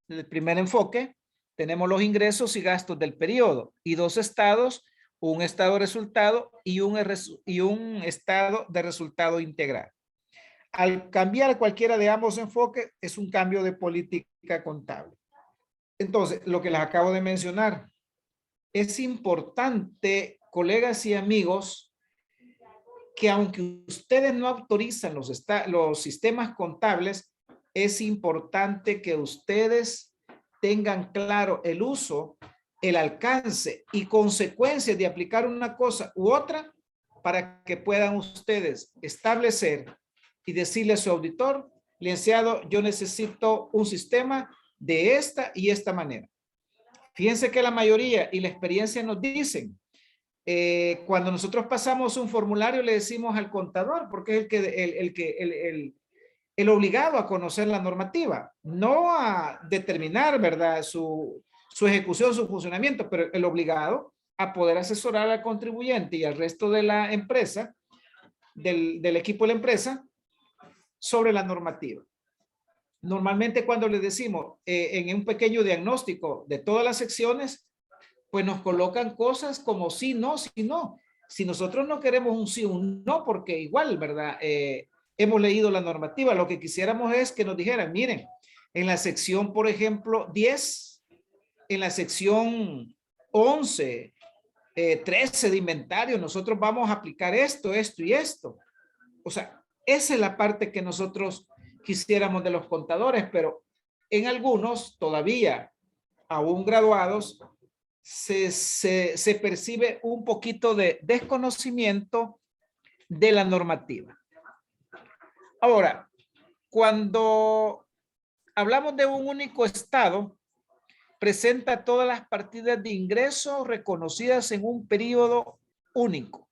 el primer enfoque, tenemos los ingresos y gastos del periodo, y 2 estados, un estado de resultado y un estado de resultado integral. Al cambiar cualquiera de ambos enfoques, es un cambio de política contable. Entonces, lo que les acabo de mencionar, es importante, colegas y amigos, que aunque ustedes no autorizan los sistemas contables, es importante que ustedes tengan claro el uso, el alcance y consecuencias de aplicar una cosa u otra para que puedan ustedes establecer y decirle a su auditor, licenciado, yo necesito un sistema de esta y esta manera. Fíjense que la mayoría y la experiencia nos dicen, cuando nosotros pasamos un formulario le decimos al contador, porque es el obligado a conocer la normativa, no a determinar, ¿verdad?, su ejecución, su funcionamiento, pero el obligado a poder asesorar al contribuyente y al resto de la empresa, del equipo de la empresa, sobre la normativa. Normalmente cuando le decimos en un pequeño diagnóstico de todas las secciones, pues nos colocan cosas como sí, no, sí, no. Si nosotros no queremos un sí o un no, porque igual, ¿verdad?, hemos leído la normativa, lo que quisiéramos es que nos dijeran, miren, en la sección, por ejemplo, 10, en la sección 11, 13 de inventario, nosotros vamos a aplicar esto, esto y esto. O sea, esa es la parte que nosotros quisiéramos de los contadores, pero en algunos todavía, aún graduados, se percibe un poquito de desconocimiento de la normativa. Ahora, cuando hablamos de un único estado, presenta todas las partidas de ingresos reconocidas en un periodo único,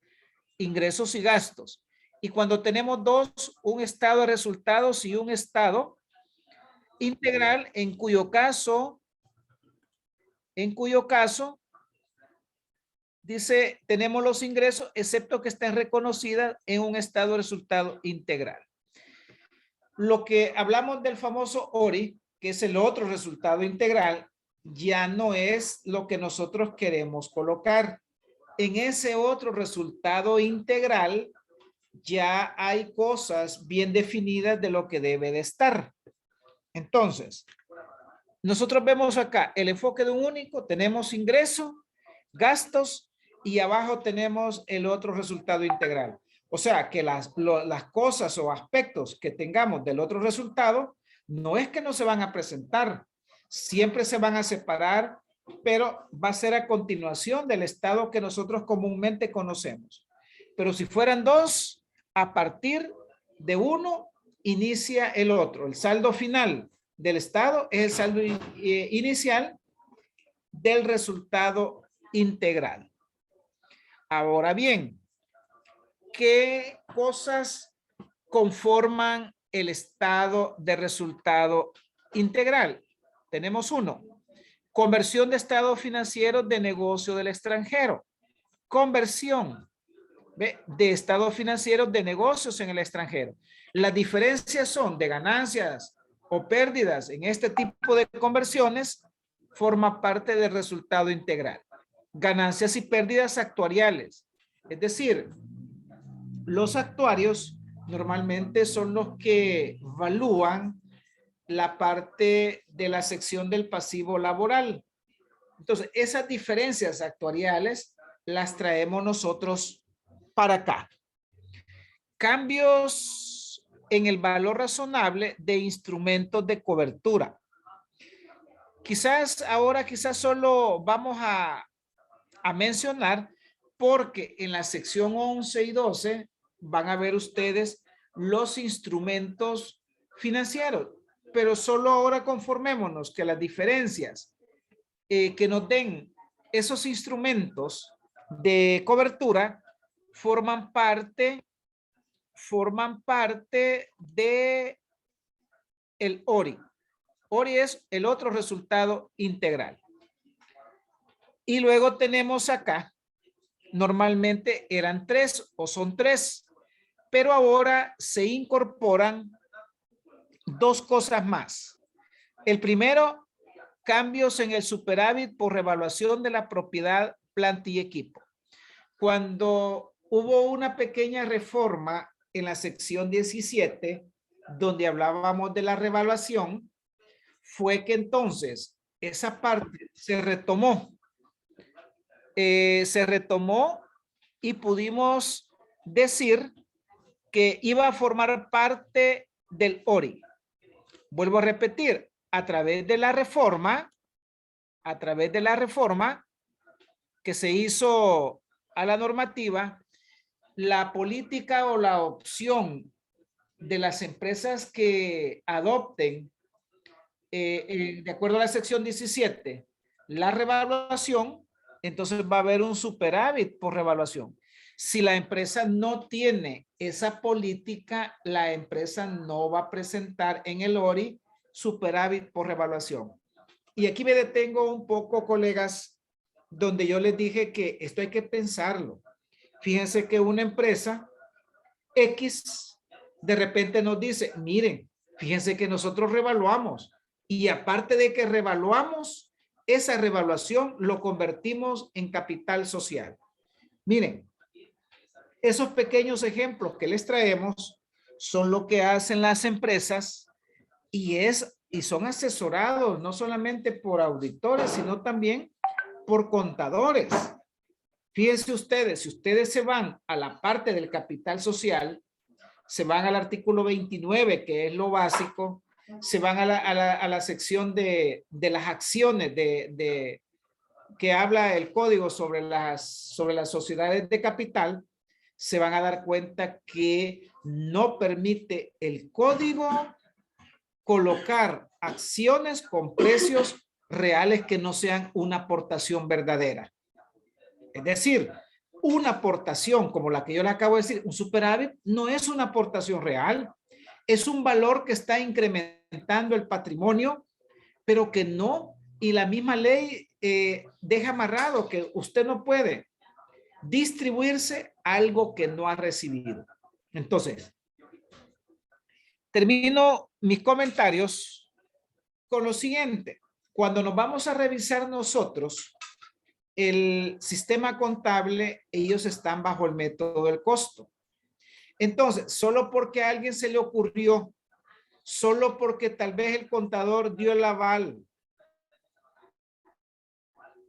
ingresos y gastos. Y cuando tenemos 2, un estado de resultados y un estado integral, en cuyo caso, dice, tenemos los ingresos, excepto que estén reconocidas en un estado de resultado integral. Lo que hablamos del famoso ORI, que es el otro resultado integral, ya no es lo que nosotros queremos colocar. En ese otro resultado integral ya hay cosas bien definidas de lo que debe de estar. Entonces, nosotros vemos acá el enfoque de un único, tenemos ingreso, gastos y abajo tenemos el otro resultado integral. O sea que las cosas o aspectos que tengamos del otro resultado no es que no se van a presentar, siempre se van a separar, pero va a ser a continuación del estado que nosotros comúnmente conocemos. Pero si fueran dos, a partir de uno inicia el otro. El saldo final del estado es el saldo inicial del resultado integral. Ahora bien, ¿qué cosas conforman el estado de resultado integral? Tenemos uno, conversión de estados financieros de negocio del extranjero. Conversión de estados financieros de negocios en el extranjero. Las diferencias son de ganancias o pérdidas en este tipo de conversiones, forma parte del resultado integral. Ganancias y pérdidas actuariales. Es decir, los actuarios normalmente son los que evalúan la parte de la sección del pasivo laboral. Entonces, esas diferencias actuariales las traemos nosotros para acá. Cambios en el valor razonable de instrumentos de cobertura. Quizás ahora, solo vamos a mencionar, porque en la sección 11 y 12 van a ver ustedes los instrumentos financieros, pero solo ahora conformémonos que las diferencias que nos den esos instrumentos de cobertura forman parte de el ORI. ORI es el otro resultado integral. Y luego tenemos acá, normalmente eran 3 o son 3, pero ahora se incorporan 2 cosas más. El primero, cambios en el superávit por revaluación de la propiedad, planta y equipo. Cuando hubo una pequeña reforma en la sección 17, donde hablábamos de la revaluación, fue que entonces esa parte se retomó. Y pudimos decir que iba a formar parte del ORI. Vuelvo a repetir, a través de la reforma que se hizo a la normativa, la política o la opción de las empresas que adopten, de acuerdo a la sección 17, la revaluación, entonces va a haber un superávit por revaluación. Si la empresa no tiene esa política, la empresa no va a presentar en el ORI superávit por revaluación. Y aquí me detengo un poco, colegas, donde yo les dije que esto hay que pensarlo. Fíjense que una empresa X de repente nos dice, miren, fíjense que nosotros revaluamos y aparte de que revaluamos, esa revaluación lo convertimos en capital social. Miren, esos pequeños ejemplos que les traemos son lo que hacen las empresas y son asesorados no solamente por auditores, sino también por contadores. Fíjense ustedes, si ustedes se van a la parte del capital social, se van al artículo 29, que es lo básico, se van a la sección de las acciones que habla el código sobre las sociedades de capital, se van a dar cuenta que no permite el código colocar acciones con precios reales que no sean una aportación verdadera. Es decir, una aportación como la que yo le acabo de decir, un superávit, no es una aportación real. Es un valor que está incrementando el patrimonio, pero que no, y la misma ley deja amarrado que usted no puede distribuirse algo que no ha recibido. Entonces, termino mis comentarios con lo siguiente. Cuando nos vamos a revisar nosotros el sistema contable, ellos están bajo el método del costo. Entonces, solo porque a alguien se le ocurrió solo porque tal vez el contador dio el aval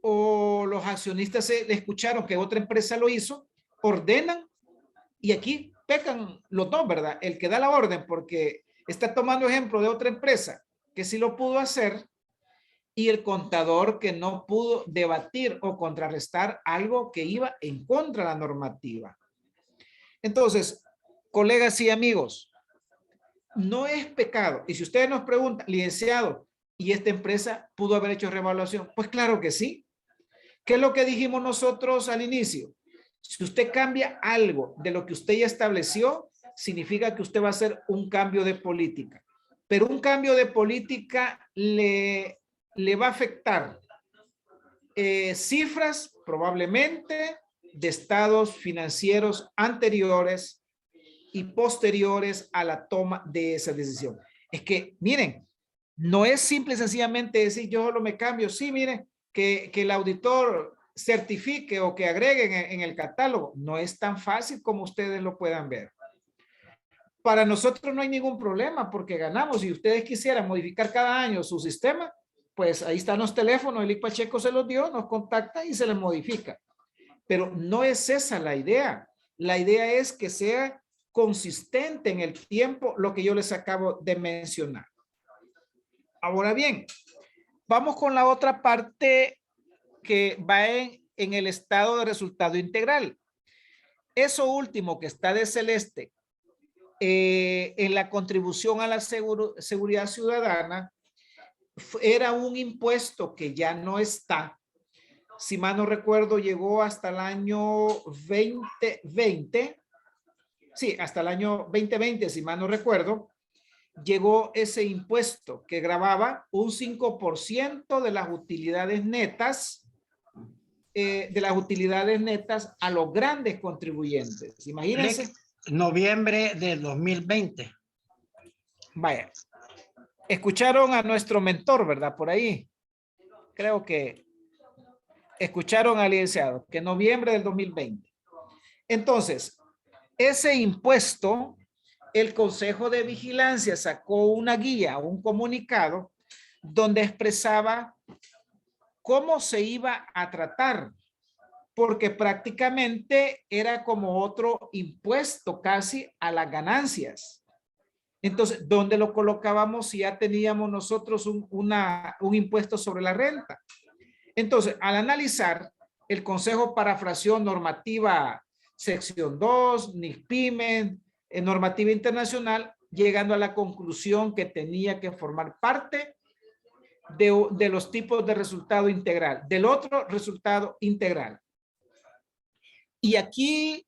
o los accionistas le escucharon que otra empresa lo hizo, ordenan y aquí pecan los dos, ¿verdad? El que da la orden porque está tomando ejemplo de otra empresa que sí lo pudo hacer y el contador que no pudo debatir o contrarrestar algo que iba en contra de la normativa. Entonces, colegas y amigos, no es pecado. Y si ustedes nos preguntan, licenciado, ¿y esta empresa pudo haber hecho revaluación? Pues claro que sí. ¿Qué es lo que dijimos nosotros al inicio? Si usted cambia algo de lo que usted ya estableció, significa que usted va a hacer un cambio de política. Pero un cambio de política le va a afectar cifras probablemente de estados financieros anteriores y posteriores a la toma de esa decisión. Es que, miren, no es simple y sencillamente decir yo solo me cambio. Sí, miren, que el auditor certifique o que agregue en el catálogo. No es tan fácil como ustedes lo puedan ver. Para nosotros no hay ningún problema porque ganamos. Si ustedes quisieran modificar cada año su sistema, pues ahí están los teléfonos, el Pacheco se los dio, nos contacta y se les modifica. Pero no es esa la idea. La idea es que sea consistente en el tiempo lo que yo les acabo de mencionar. Ahora bien, vamos con la otra parte que va en el estado de resultado integral. Eso último que está de celeste en la contribución a la seguridad ciudadana era un impuesto que ya no está. Si mal no recuerdo, llegó hasta el año 2020. Sí, hasta el año 2020, si mal no recuerdo, llegó ese impuesto que gravaba un 5% de las utilidades netas a los grandes contribuyentes. Imagínense. Noviembre del 2020. Vaya. Escucharon a nuestro mentor, ¿verdad? Por ahí. Creo que escucharon al licenciado, que en noviembre del 2020. Entonces, ese impuesto, el Consejo de Vigilancia sacó una guía, un comunicado, donde expresaba cómo se iba a tratar, porque prácticamente era como otro impuesto casi a las ganancias. Entonces, ¿dónde lo colocábamos si ya teníamos nosotros un impuesto sobre la renta? Entonces, al analizar, el Consejo parafraseó normativa sección 2, NISPYME, normativa internacional, llegando a la conclusión que tenía que formar parte de los tipos de resultado integral, del otro resultado integral. Y aquí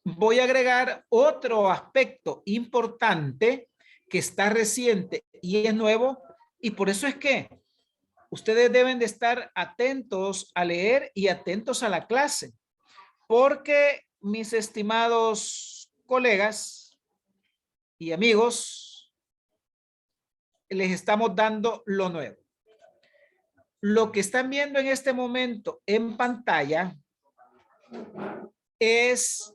voy a agregar otro aspecto importante que está reciente y es nuevo, y por eso es que ustedes deben de estar atentos a leer y atentos a la clase, porque mis estimados colegas y amigos, les estamos dando lo nuevo. Lo que están viendo en este momento en pantalla es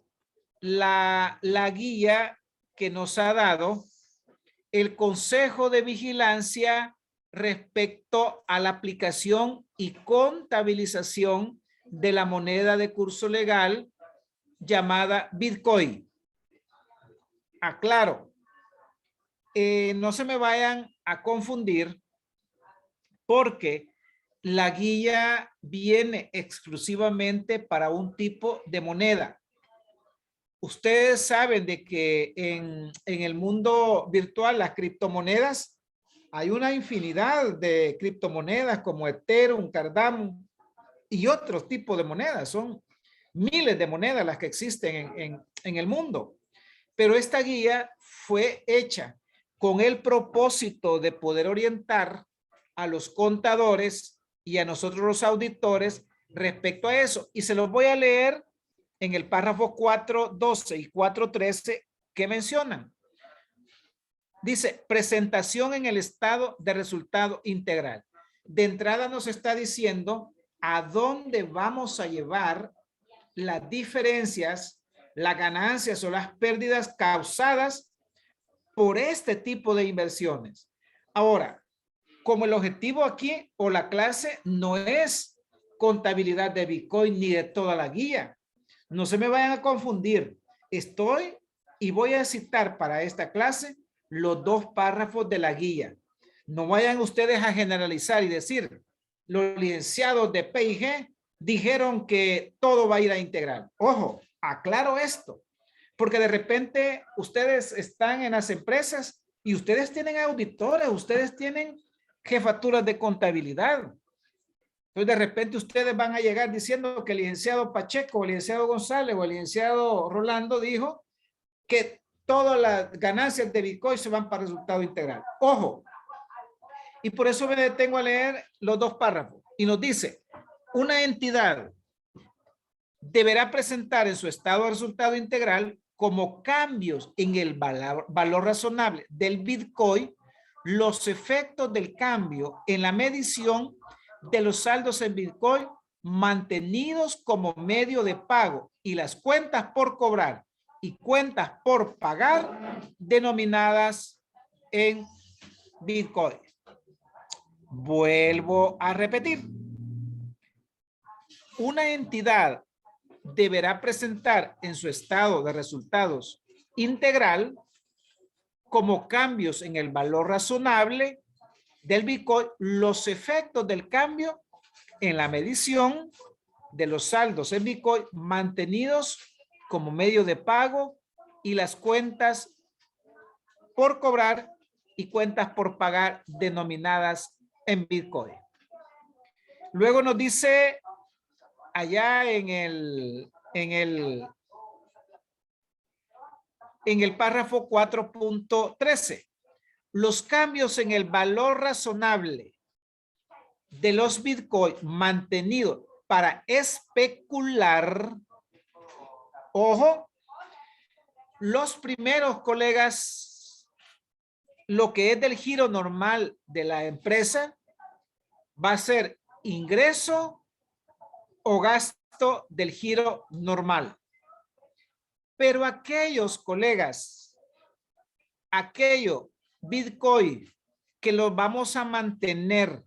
la guía que nos ha dado el Consejo de Vigilancia respecto a la aplicación y contabilización de la moneda de curso legal llamada Bitcoin. Aclaro, no se me vayan a confundir porque la guía viene exclusivamente para un tipo de moneda. Ustedes saben de que en el mundo virtual, las criptomonedas, hay una infinidad de criptomonedas como Ethereum, Cardano y otros tipos de monedas. Son miles de monedas las que existen en el mundo. Pero esta guía fue hecha con el propósito de poder orientar a los contadores y a nosotros los auditores respecto a eso. Y se los voy a leer en el párrafo 4.12 y 4.13 que mencionan. Dice, presentación en el estado de resultado integral. De entrada nos está diciendo a dónde vamos a llevar las diferencias, las ganancias o las pérdidas causadas por este tipo de inversiones. Ahora, como el objetivo aquí o la clase no es contabilidad de Bitcoin ni de toda la guía, no se me vayan a confundir. Estoy y voy a citar para esta clase los 2 párrafos de la guía. No vayan ustedes a generalizar y decir, los licenciados de P&G dijeron que todo va a ir a integral. Ojo, aclaro esto, porque de repente ustedes están en las empresas y ustedes tienen auditores, ustedes tienen jefaturas de contabilidad. Entonces de repente ustedes van a llegar diciendo que el licenciado Pacheco, o el licenciado González o el licenciado Rolando dijo que todas las ganancias de Bitcoin se van para resultado integral. Ojo, y por eso me detengo a leer los 2 párrafos. Y nos dice, una entidad deberá presentar en su estado de resultado integral como cambios en el valor razonable del Bitcoin los efectos del cambio en la medición de los saldos en Bitcoin mantenidos como medio de pago y las cuentas por cobrar y cuentas por pagar denominadas en Bitcoin. Vuelvo a repetir. Una entidad deberá presentar en su estado de resultados integral como cambios en el valor razonable del Bitcoin los efectos del cambio en la medición de los saldos en Bitcoin mantenidos como medio de pago y las cuentas por cobrar y cuentas por pagar denominadas en Bitcoin. Luego nos dice allá en el párrafo 4.13, los cambios en el valor razonable de los Bitcoin mantenidos para especular. Ojo, los primeros, colegas, lo que es del giro normal de la empresa va a ser ingreso o gasto del giro normal. Pero aquellos, colegas, aquello Bitcoin que los vamos a mantener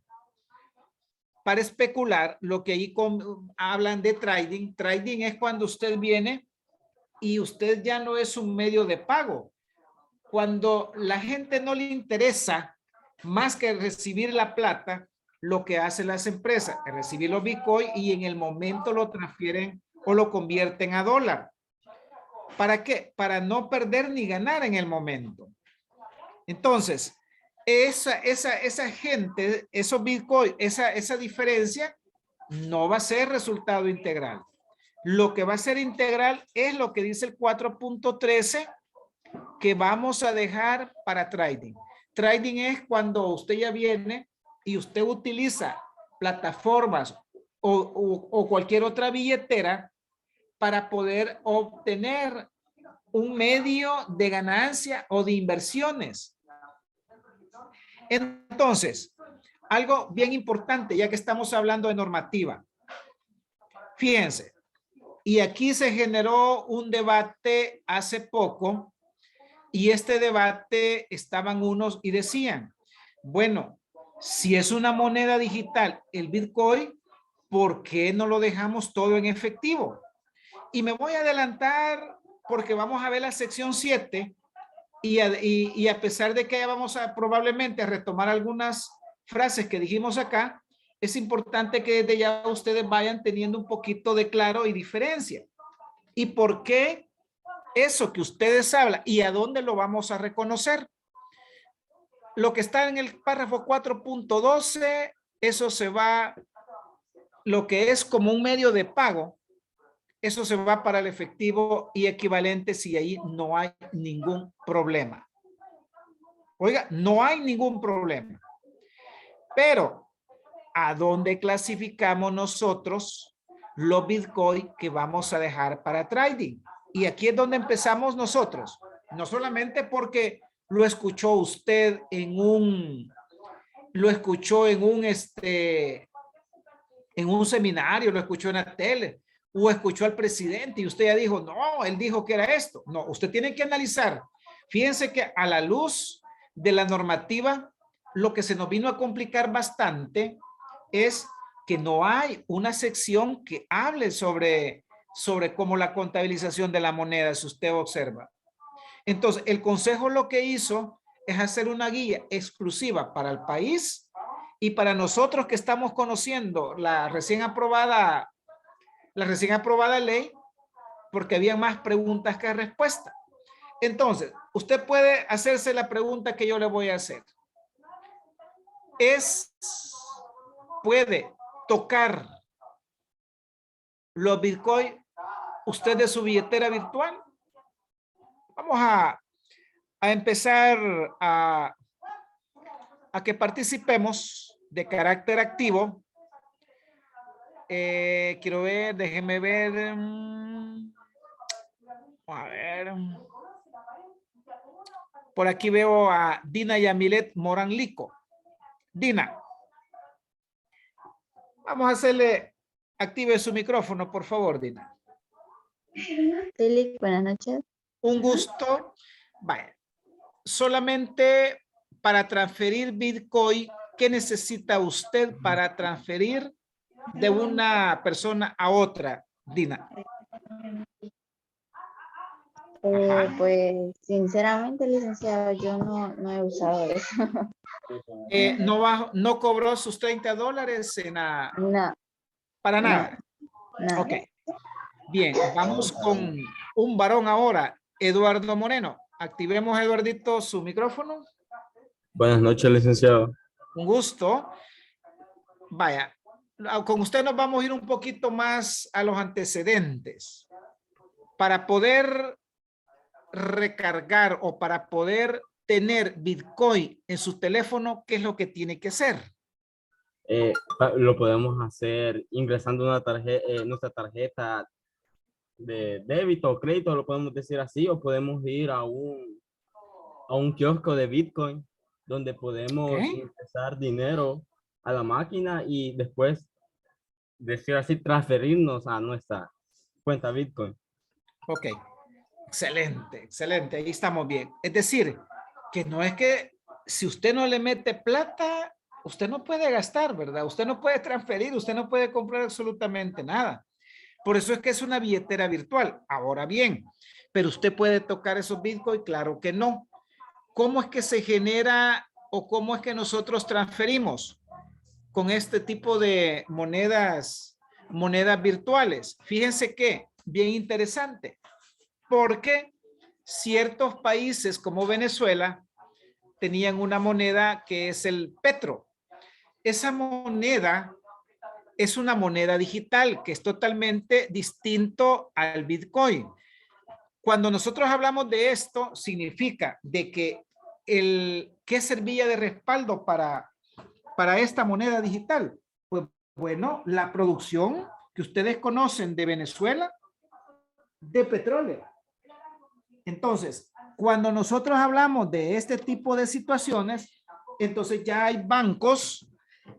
para especular, lo que ahí hablan de trading. Trading es cuando usted viene y usted ya no es un medio de pago. Cuando la gente no le interesa más que recibir la plata, lo que hacen las empresas es recibir los Bitcoin y en el momento lo transfieren o lo convierten a dólar. ¿Para qué? Para no perder ni ganar en el momento. Entonces, esa gente, esos Bitcoin, esa diferencia no va a ser resultado integral. Lo que va a ser integral es lo que dice el 4.13 que vamos a dejar para trading. Trading es cuando usted ya viene y usted utiliza plataformas o cualquier otra billetera para poder obtener un medio de ganancia o de inversiones. Entonces, algo bien importante, ya que estamos hablando de normativa. Fíjense, y aquí se generó un debate hace poco, y este debate estaban unos y decían, bueno, si es una moneda digital, el Bitcoin, ¿por qué no lo dejamos todo en efectivo? Y me voy a adelantar porque vamos a ver la sección 7 y a pesar de que ya vamos a probablemente retomar algunas frases que dijimos acá, es importante que desde ya ustedes vayan teniendo un poquito de claro y diferencia. ¿Y por qué eso que ustedes hablan y a dónde lo vamos a reconocer? Lo que está en el párrafo 4.12, eso se va, lo que es como un medio de pago, eso se va para el efectivo y equivalente si ahí no hay ningún problema. Oiga, no hay ningún problema. Pero, ¿a dónde clasificamos nosotros los Bitcoin que vamos a dejar para trading? Y aquí es donde empezamos nosotros. No solamente porque lo escuchó usted en un seminario, lo escuchó en la tele, o escuchó al presidente y usted ya dijo, no, él dijo que era esto. No, usted tiene que analizar Fíjense que a la luz de la normativa, lo que se nos vino a complicar bastante es que no hay una sección que hable sobre cómo la contabilización de la moneda, si usted observa. Entonces, el consejo lo que hizo es hacer una guía exclusiva para el país y para nosotros que estamos conociendo la recién aprobada ley, porque había más preguntas que respuestas. Entonces, usted puede hacerse la pregunta que yo le voy a hacer. ¿Puede tocar los Bitcoin usted de su billetera virtual? Vamos a empezar a que participemos de carácter activo. Quiero ver, déjeme ver. A ver. Por aquí veo a Dina Yamilet Morán Lico. Dina. Vamos a hacerle, active su micrófono, por favor, Dina. Felipe, buenas noches. Un gusto. Vaya. Solamente para transferir Bitcoin, ¿qué necesita usted para transferir de una persona a otra, Dina? Pues sinceramente, licenciado, yo no he usado eso. ¿No cobró sus $30 en la... No, Para nada? no. Ok. Bien, vamos con un varón ahora, Eduardo Moreno. Activemos, Eduardito, su micrófono. Buenas noches, licenciado. Un gusto. Vaya, con usted nos vamos a ir un poquito más a los antecedentes. Para poder recargar o para poder tener Bitcoin en su teléfono, ¿qué es lo que tiene que hacer? Lo podemos hacer ingresando nuestra tarjeta de débito o crédito, lo podemos decir así, o podemos ir a un kiosco de Bitcoin donde podemos ingresar dinero a la máquina y después, decir así, transferirnos a nuestra cuenta Bitcoin. Ok, excelente, excelente, ahí estamos bien. Es decir, que no es que si usted no le mete plata, usted no puede gastar, ¿verdad? Usted no puede transferir, usted no puede comprar absolutamente nada. Por eso es que es una billetera virtual. Ahora bien, pero usted puede tocar esos Bitcoin, claro que no. ¿Cómo es que se genera o cómo es que nosotros transferimos con este tipo de monedas virtuales? Fíjense que, bien interesante, porque ciertos países como Venezuela tenían una moneda que es el petro. Esa moneda es una moneda digital que es totalmente distinto al Bitcoin. Cuando nosotros hablamos de esto, significa de que ¿qué servía de respaldo para esta moneda digital? Pues bueno, la producción que ustedes conocen de Venezuela de petróleo. Entonces, cuando nosotros hablamos de este tipo de situaciones, entonces ya hay bancos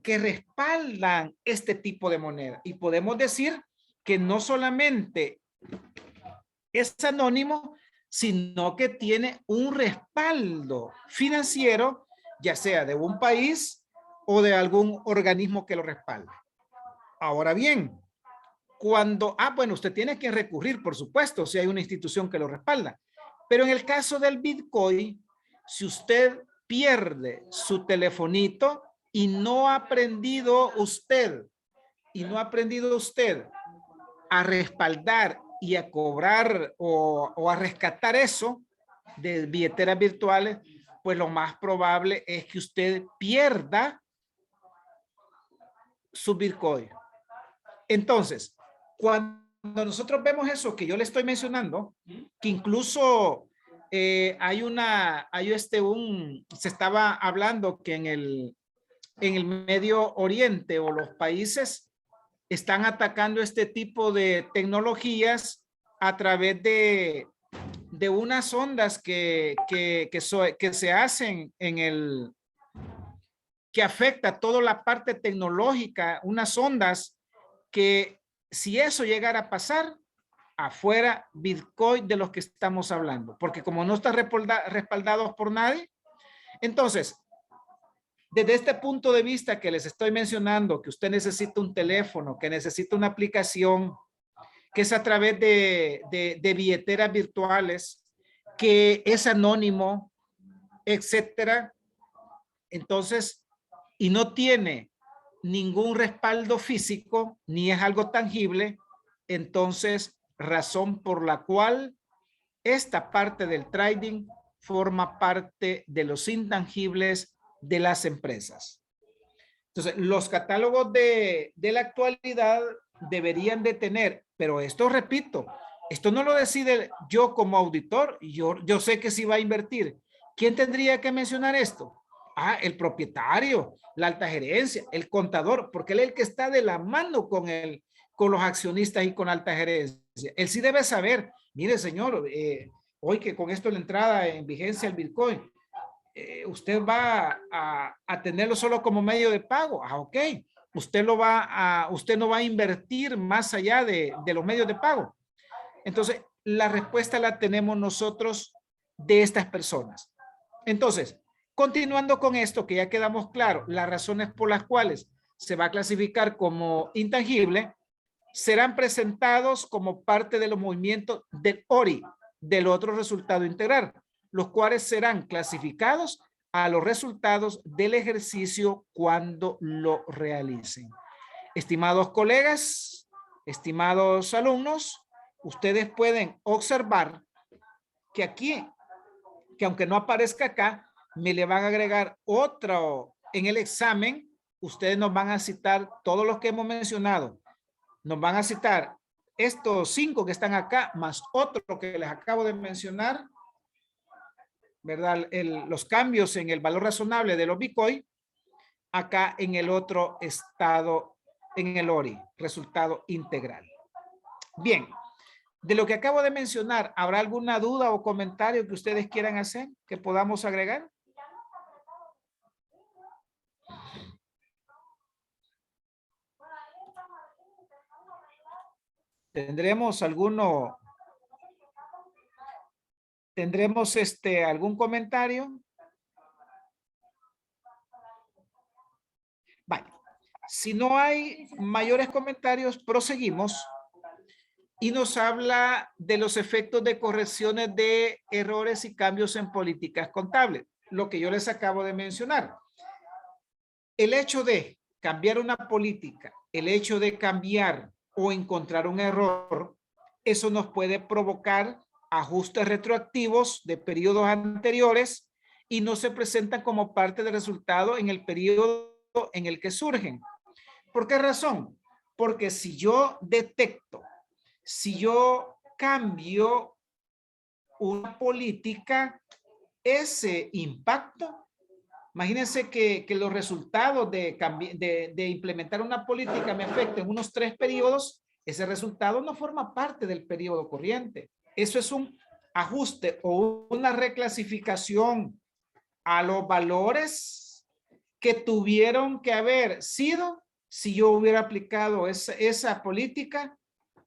que respaldan este tipo de moneda. Y podemos decir que no solamente es anónimo, sino que tiene un respaldo financiero, ya sea de un país o de algún organismo que lo respalde. Ahora bien, bueno, usted tiene que recurrir, por supuesto, si hay una institución que lo respalda. Pero en el caso del Bitcoin, si usted pierde su telefonito y no ha aprendido usted a respaldar y a cobrar o a rescatar eso de billeteras virtuales, pues lo más probable es que usted pierda su Bitcoin. Entonces, cuando nosotros vemos eso que yo le estoy mencionando, que incluso se estaba hablando que en el Medio Oriente o los países están atacando este tipo de tecnologías a través de unas ondas que se hacen que afecta toda la parte tecnológica, unas ondas que si eso llegara a pasar, afuera Bitcoin de los que estamos hablando, porque como no están respaldados por nadie, entonces, desde este punto de vista que les estoy mencionando, que usted necesita un teléfono, que necesita una aplicación, que es a través de billeteras virtuales, que es anónimo, etcétera, entonces, y no tiene ningún respaldo físico, ni es algo tangible, entonces, razón por la cual esta parte del trading forma parte de los intangibles de las empresas. Entonces, los catálogos de la actualidad deberían de tener, pero esto, repito, esto no lo decide yo como auditor, yo sé que sí va a invertir. ¿Quién tendría que mencionar esto? Ah, el propietario, la alta gerencia, el contador, porque él es el que está de la mano con los accionistas y con alta gerencia. Él sí debe saber, mire señor, hoy que con esto la entrada en vigencia el Bitcoin, usted va a tenerlo solo como medio de pago. Ah, ok. Usted no va a invertir más allá de los medios de pago. Entonces, la respuesta la tenemos nosotros de estas personas. Entonces, continuando con esto, que ya quedamos claros, las razones por las cuales se va a clasificar como intangible, serán presentados como parte de los movimientos del ORI, del otro resultado integral, los cuales serán clasificados a los resultados del ejercicio cuando lo realicen. Estimados colegas, estimados alumnos, ustedes pueden observar que aquí, que aunque no aparezca acá, me le van a agregar otro en el examen. Ustedes nos van a citar todos los que hemos mencionado. Nos van a citar estos 5 que están acá, más otro que les acabo de mencionar, ¿verdad? Los cambios en el valor razonable de los Bitcoin, acá en el otro estado, en el ORI, resultado integral. Bien, de lo que acabo de mencionar, ¿habrá alguna duda o comentario que ustedes quieran hacer, que podamos agregar? ¿Tendremos algún comentario? Vale. Si no hay mayores comentarios, proseguimos y nos habla de los efectos de correcciones de errores y cambios en políticas contables, lo que yo les acabo de mencionar. El hecho de cambiar una política, el hecho de cambiar o encontrar un error, eso nos puede provocar ajustes retroactivos de periodos anteriores y no se presentan como parte del resultado en el periodo en el que surgen. ¿Por qué razón? Porque si yo detecto, si yo cambio una política, ese impacto, imagínense que los resultados de implementar una política me afecten unos 3 periodos, ese resultado no forma parte del periodo corriente. Eso es un ajuste o una reclasificación a los valores que tuvieron que haber sido si yo hubiera aplicado esa política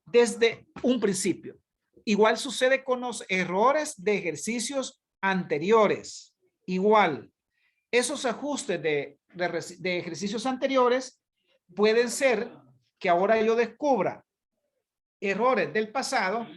desde un principio. Igual sucede con los errores de ejercicios anteriores. Igual, esos ajustes de ejercicios anteriores pueden ser que ahora yo descubra errores del pasado,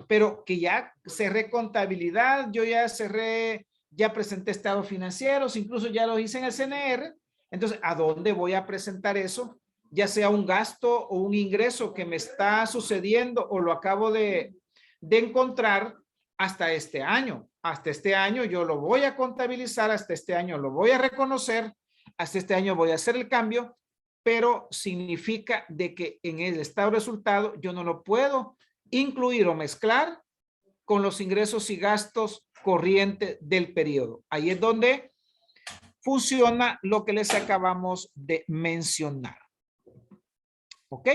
pero que ya cerré contabilidad, yo ya cerré, ya presenté estados financieros, incluso ya lo hice en el CNR. Entonces, ¿a dónde voy a presentar eso? Ya sea un gasto o un ingreso que me está sucediendo o lo acabo de encontrar hasta este año. Hasta este año yo lo voy a contabilizar, hasta este año lo voy a reconocer, hasta este año voy a hacer el cambio, pero significa de que en el estado de resultado yo no lo puedo incluir o mezclar con los ingresos y gastos corrientes del periodo. Ahí es donde funciona lo que les acabamos de mencionar. ¿Ok?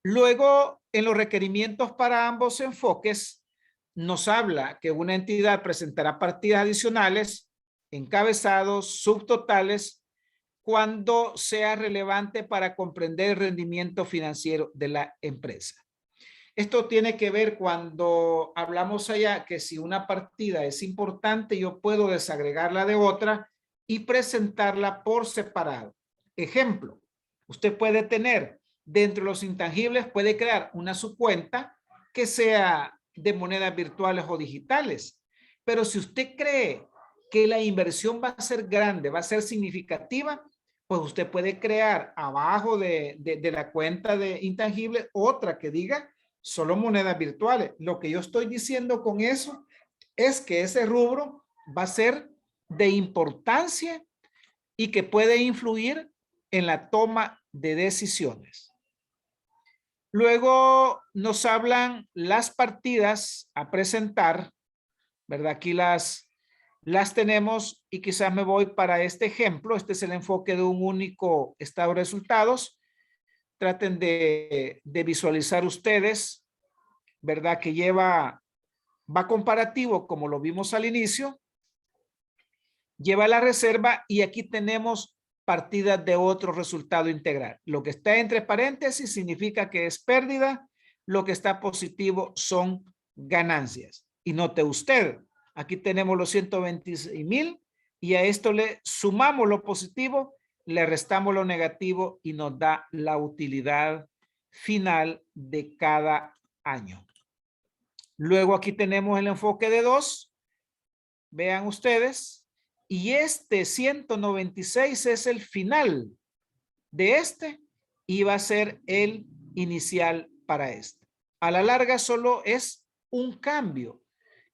Luego, en los requerimientos para ambos enfoques, nos habla que una entidad presentará partidas adicionales, encabezados, subtotales, cuando sea relevante para comprender el rendimiento financiero de la empresa. Esto tiene que ver cuando hablamos allá que si una partida es importante, yo puedo desagregarla de otra y presentarla por separado. Ejemplo, usted puede tener dentro de los intangibles, puede crear una subcuenta que sea de monedas virtuales o digitales. Pero si usted cree que la inversión va a ser grande, va a ser significativa, pues usted puede crear abajo de la cuenta de intangible otra que diga solo monedas virtuales. Lo que yo estoy diciendo con eso es que ese rubro va a ser de importancia y que puede influir en la toma de decisiones. Luego nos hablan las partidas a presentar, ¿verdad? Aquí las tenemos y quizás me voy para este ejemplo. Este es el enfoque de un único estado de resultados. Traten de visualizar ustedes, ¿verdad? Que va comparativo como lo vimos al inicio. Lleva la reserva y aquí tenemos partidas de otro resultado integral. Lo que está entre paréntesis significa que es pérdida. Lo que está positivo son ganancias. Y note usted, aquí tenemos los 126,000 y a esto le sumamos lo positivo, le restamos lo negativo y nos da la utilidad final de cada año. Luego aquí tenemos el enfoque de 2. Vean ustedes. Y este 196 es el final de este y va a ser el inicial para este. A la larga solo es un cambio.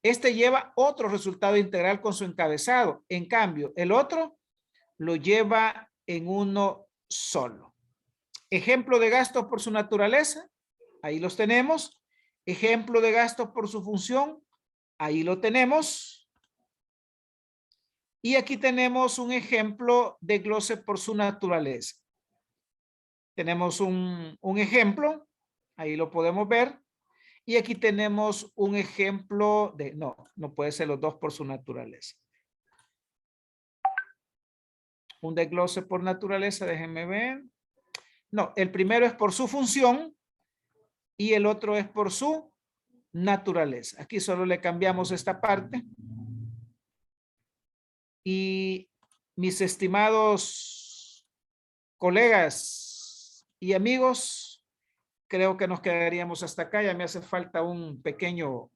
Este lleva otro resultado integral con su encabezado. En cambio, el otro lo lleva en uno solo. Ejemplo de gastos por su naturaleza. Ahí los tenemos. Ejemplo de gastos por su función. Ahí lo tenemos. Y aquí tenemos un ejemplo de glose por su naturaleza. Tenemos un ejemplo. Ahí lo podemos ver. Y aquí tenemos un ejemplo de, no puede ser los dos por su naturaleza. Un desglose por naturaleza, déjenme ver. No, el primero es por su función y el otro es por su naturaleza. Aquí solo le cambiamos esta parte. Y mis estimados colegas y amigos, creo que nos quedaríamos hasta acá. Ya me hace falta un pequeño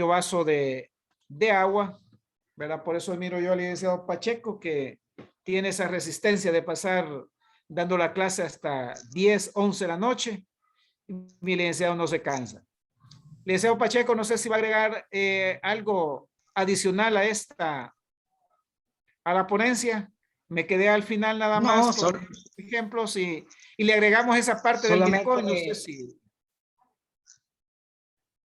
vaso de agua, ¿verdad? Por eso miro yo al licenciado Pacheco, que tiene esa resistencia de pasar dando la clase hasta 10, 11 de la noche. Mi licenciado no se cansa. Licenciado Pacheco, no sé si va a agregar algo adicional a la ponencia. Me quedé al final nada más con ejemplos y le agregamos esa parte del Bitcoin. No sé si...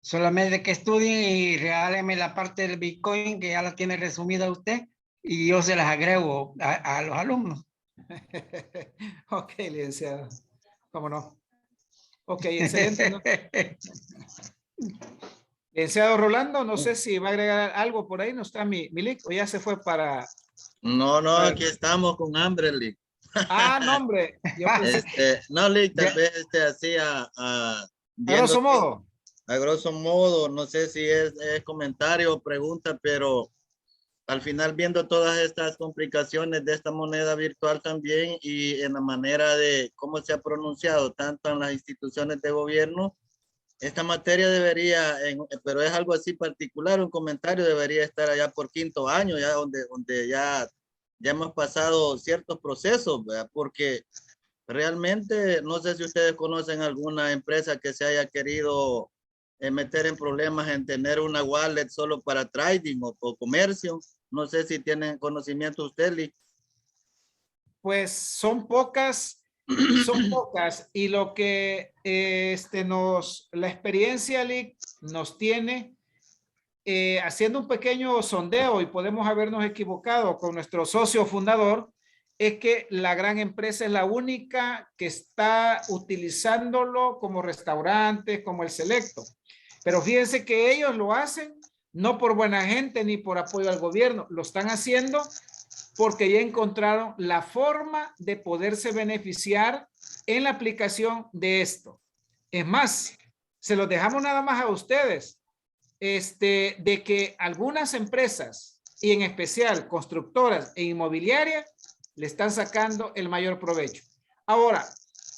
Solamente que estudien y regálenme la parte del Bitcoin que ya la tiene resumida usted y yo se las agrego a los alumnos. Ok, licenciado. ¿Cómo no? Ok, excelente, ¿no? Licenciado Rolando, no sé si va a agregar algo por ahí. ¿No está mi link o ya se fue para...? No, aquí estamos con hambre, Lick. No, hombre. Yo pensé... no, Lick, tal vez así a grosso modo. A grosso modo, no sé si es comentario o pregunta, pero al final viendo todas estas complicaciones de esta moneda virtual también y en la manera de cómo se ha pronunciado tanto en las instituciones de gobierno, esta materia debería, pero es algo así particular, un comentario debería estar allá por 5º año, ya donde ya hemos pasado ciertos procesos, ¿verdad? Porque realmente no sé si ustedes conocen alguna empresa que se haya querido meter en problemas en tener una wallet solo para trading o comercio. No sé si tienen conocimiento ustedes, Lee. Pues son pocas y lo que la experiencia, Lee, nos tiene haciendo un pequeño sondeo y podemos habernos equivocado con nuestro socio fundador, es que la gran empresa es la única que está utilizándolo como restaurantes, como el Selecto. Pero fíjense que ellos lo hacen no por buena gente ni por apoyo al gobierno, lo están haciendo porque ya encontraron la forma de poderse beneficiar en la aplicación de esto. Es más, se los dejamos nada más a ustedes, de que algunas empresas, y en especial constructoras e inmobiliarias, le están sacando el mayor provecho. Ahora,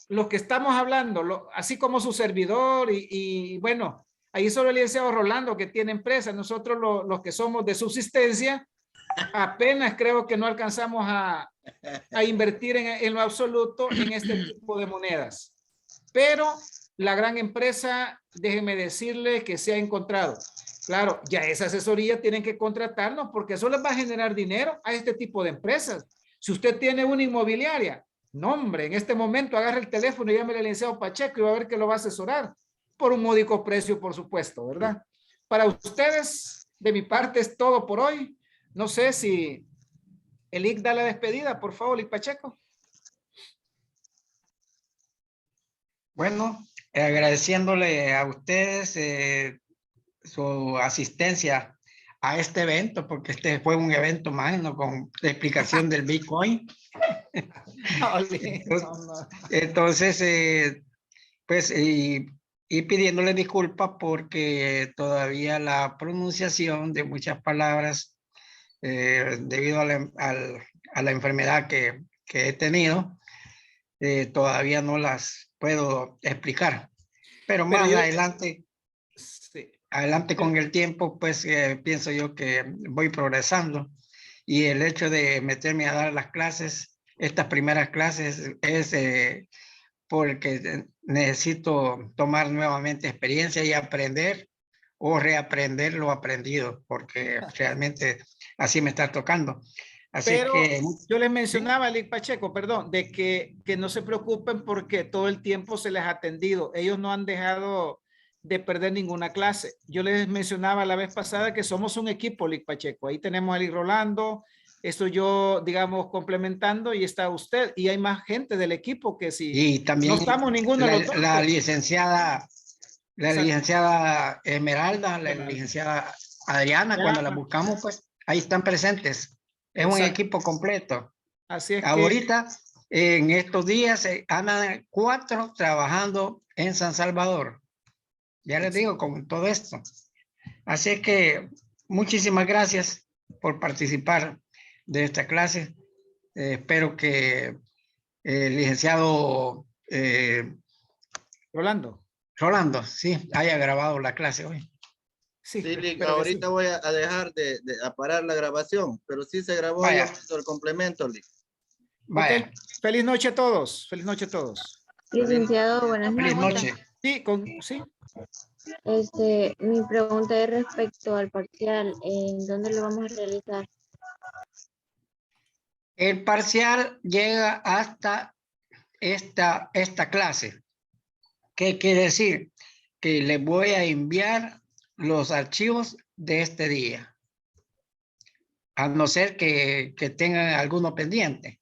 los que estamos hablando, así como su servidor y bueno, ahí solo el licenciado Rolando que tiene empresa, nosotros los que somos de subsistencia, apenas creo que no alcanzamos a invertir en lo absoluto en este tipo de monedas. Pero la gran empresa, déjenme decirle que se ha encontrado. Claro, ya esa asesoría tienen que contratarnos porque eso les va a generar dinero a este tipo de empresas. Si usted tiene una inmobiliaria, no hombre, en este momento agarra el teléfono y llame al licenciado Pacheco y va a ver que lo va a asesorar por un módico precio, por supuesto, ¿verdad? Para ustedes, de mi parte, es todo por hoy. No sé si el IC da la despedida, por favor, IC Pacheco. Bueno, agradeciéndole a ustedes su asistencia a este evento, porque este fue un evento magno con la explicación del Bitcoin. Entonces, pues, y pidiéndole disculpas porque todavía la pronunciación de muchas palabras, debido a la enfermedad que he tenido, todavía no las puedo explicar. Pero más adelante, sí, adelante con el tiempo, pues pienso yo que voy progresando. Y el hecho de meterme a dar las clases, estas primeras clases, es porque necesito tomar nuevamente experiencia y aprender o reaprender lo aprendido, porque realmente así me está tocando. Así pero que yo les mencionaba, Lic Pacheco, perdón, de que no se preocupen porque todo el tiempo se les ha atendido. Ellos no han dejado de perder ninguna clase. Yo les mencionaba la vez pasada que somos un equipo, Lic Pacheco. Ahí tenemos a Lic Rolando, esto yo, digamos, complementando, y está usted, y hay más gente del equipo que si y también no estamos ninguno de los dos. la licenciada Esmeralda, la Exacto. licenciada Adriana, cuando la buscamos, pues ahí están presentes. Es un equipo completo. Así es ahorita, en estos días, andan 4 trabajando en San Salvador. Ya les digo, con todo esto. Así es que muchísimas gracias por participar de esta clase. Espero que el licenciado Rolando, sí, haya grabado la clase hoy. Sí, Sí, ahorita voy a dejar de parar la grabación, pero sí se grabó yo el complemento, Lick. Okay. Feliz noche a todos. Feliz noche a todos. Licenciado, buenas Feliz noches. noche. Sí. Mi pregunta es respecto al parcial. ¿En dónde lo vamos a realizar? El parcial llega hasta esta clase. ¿Qué quiere decir? Que les voy a enviar los archivos de este día. A no ser que tengan alguno pendiente.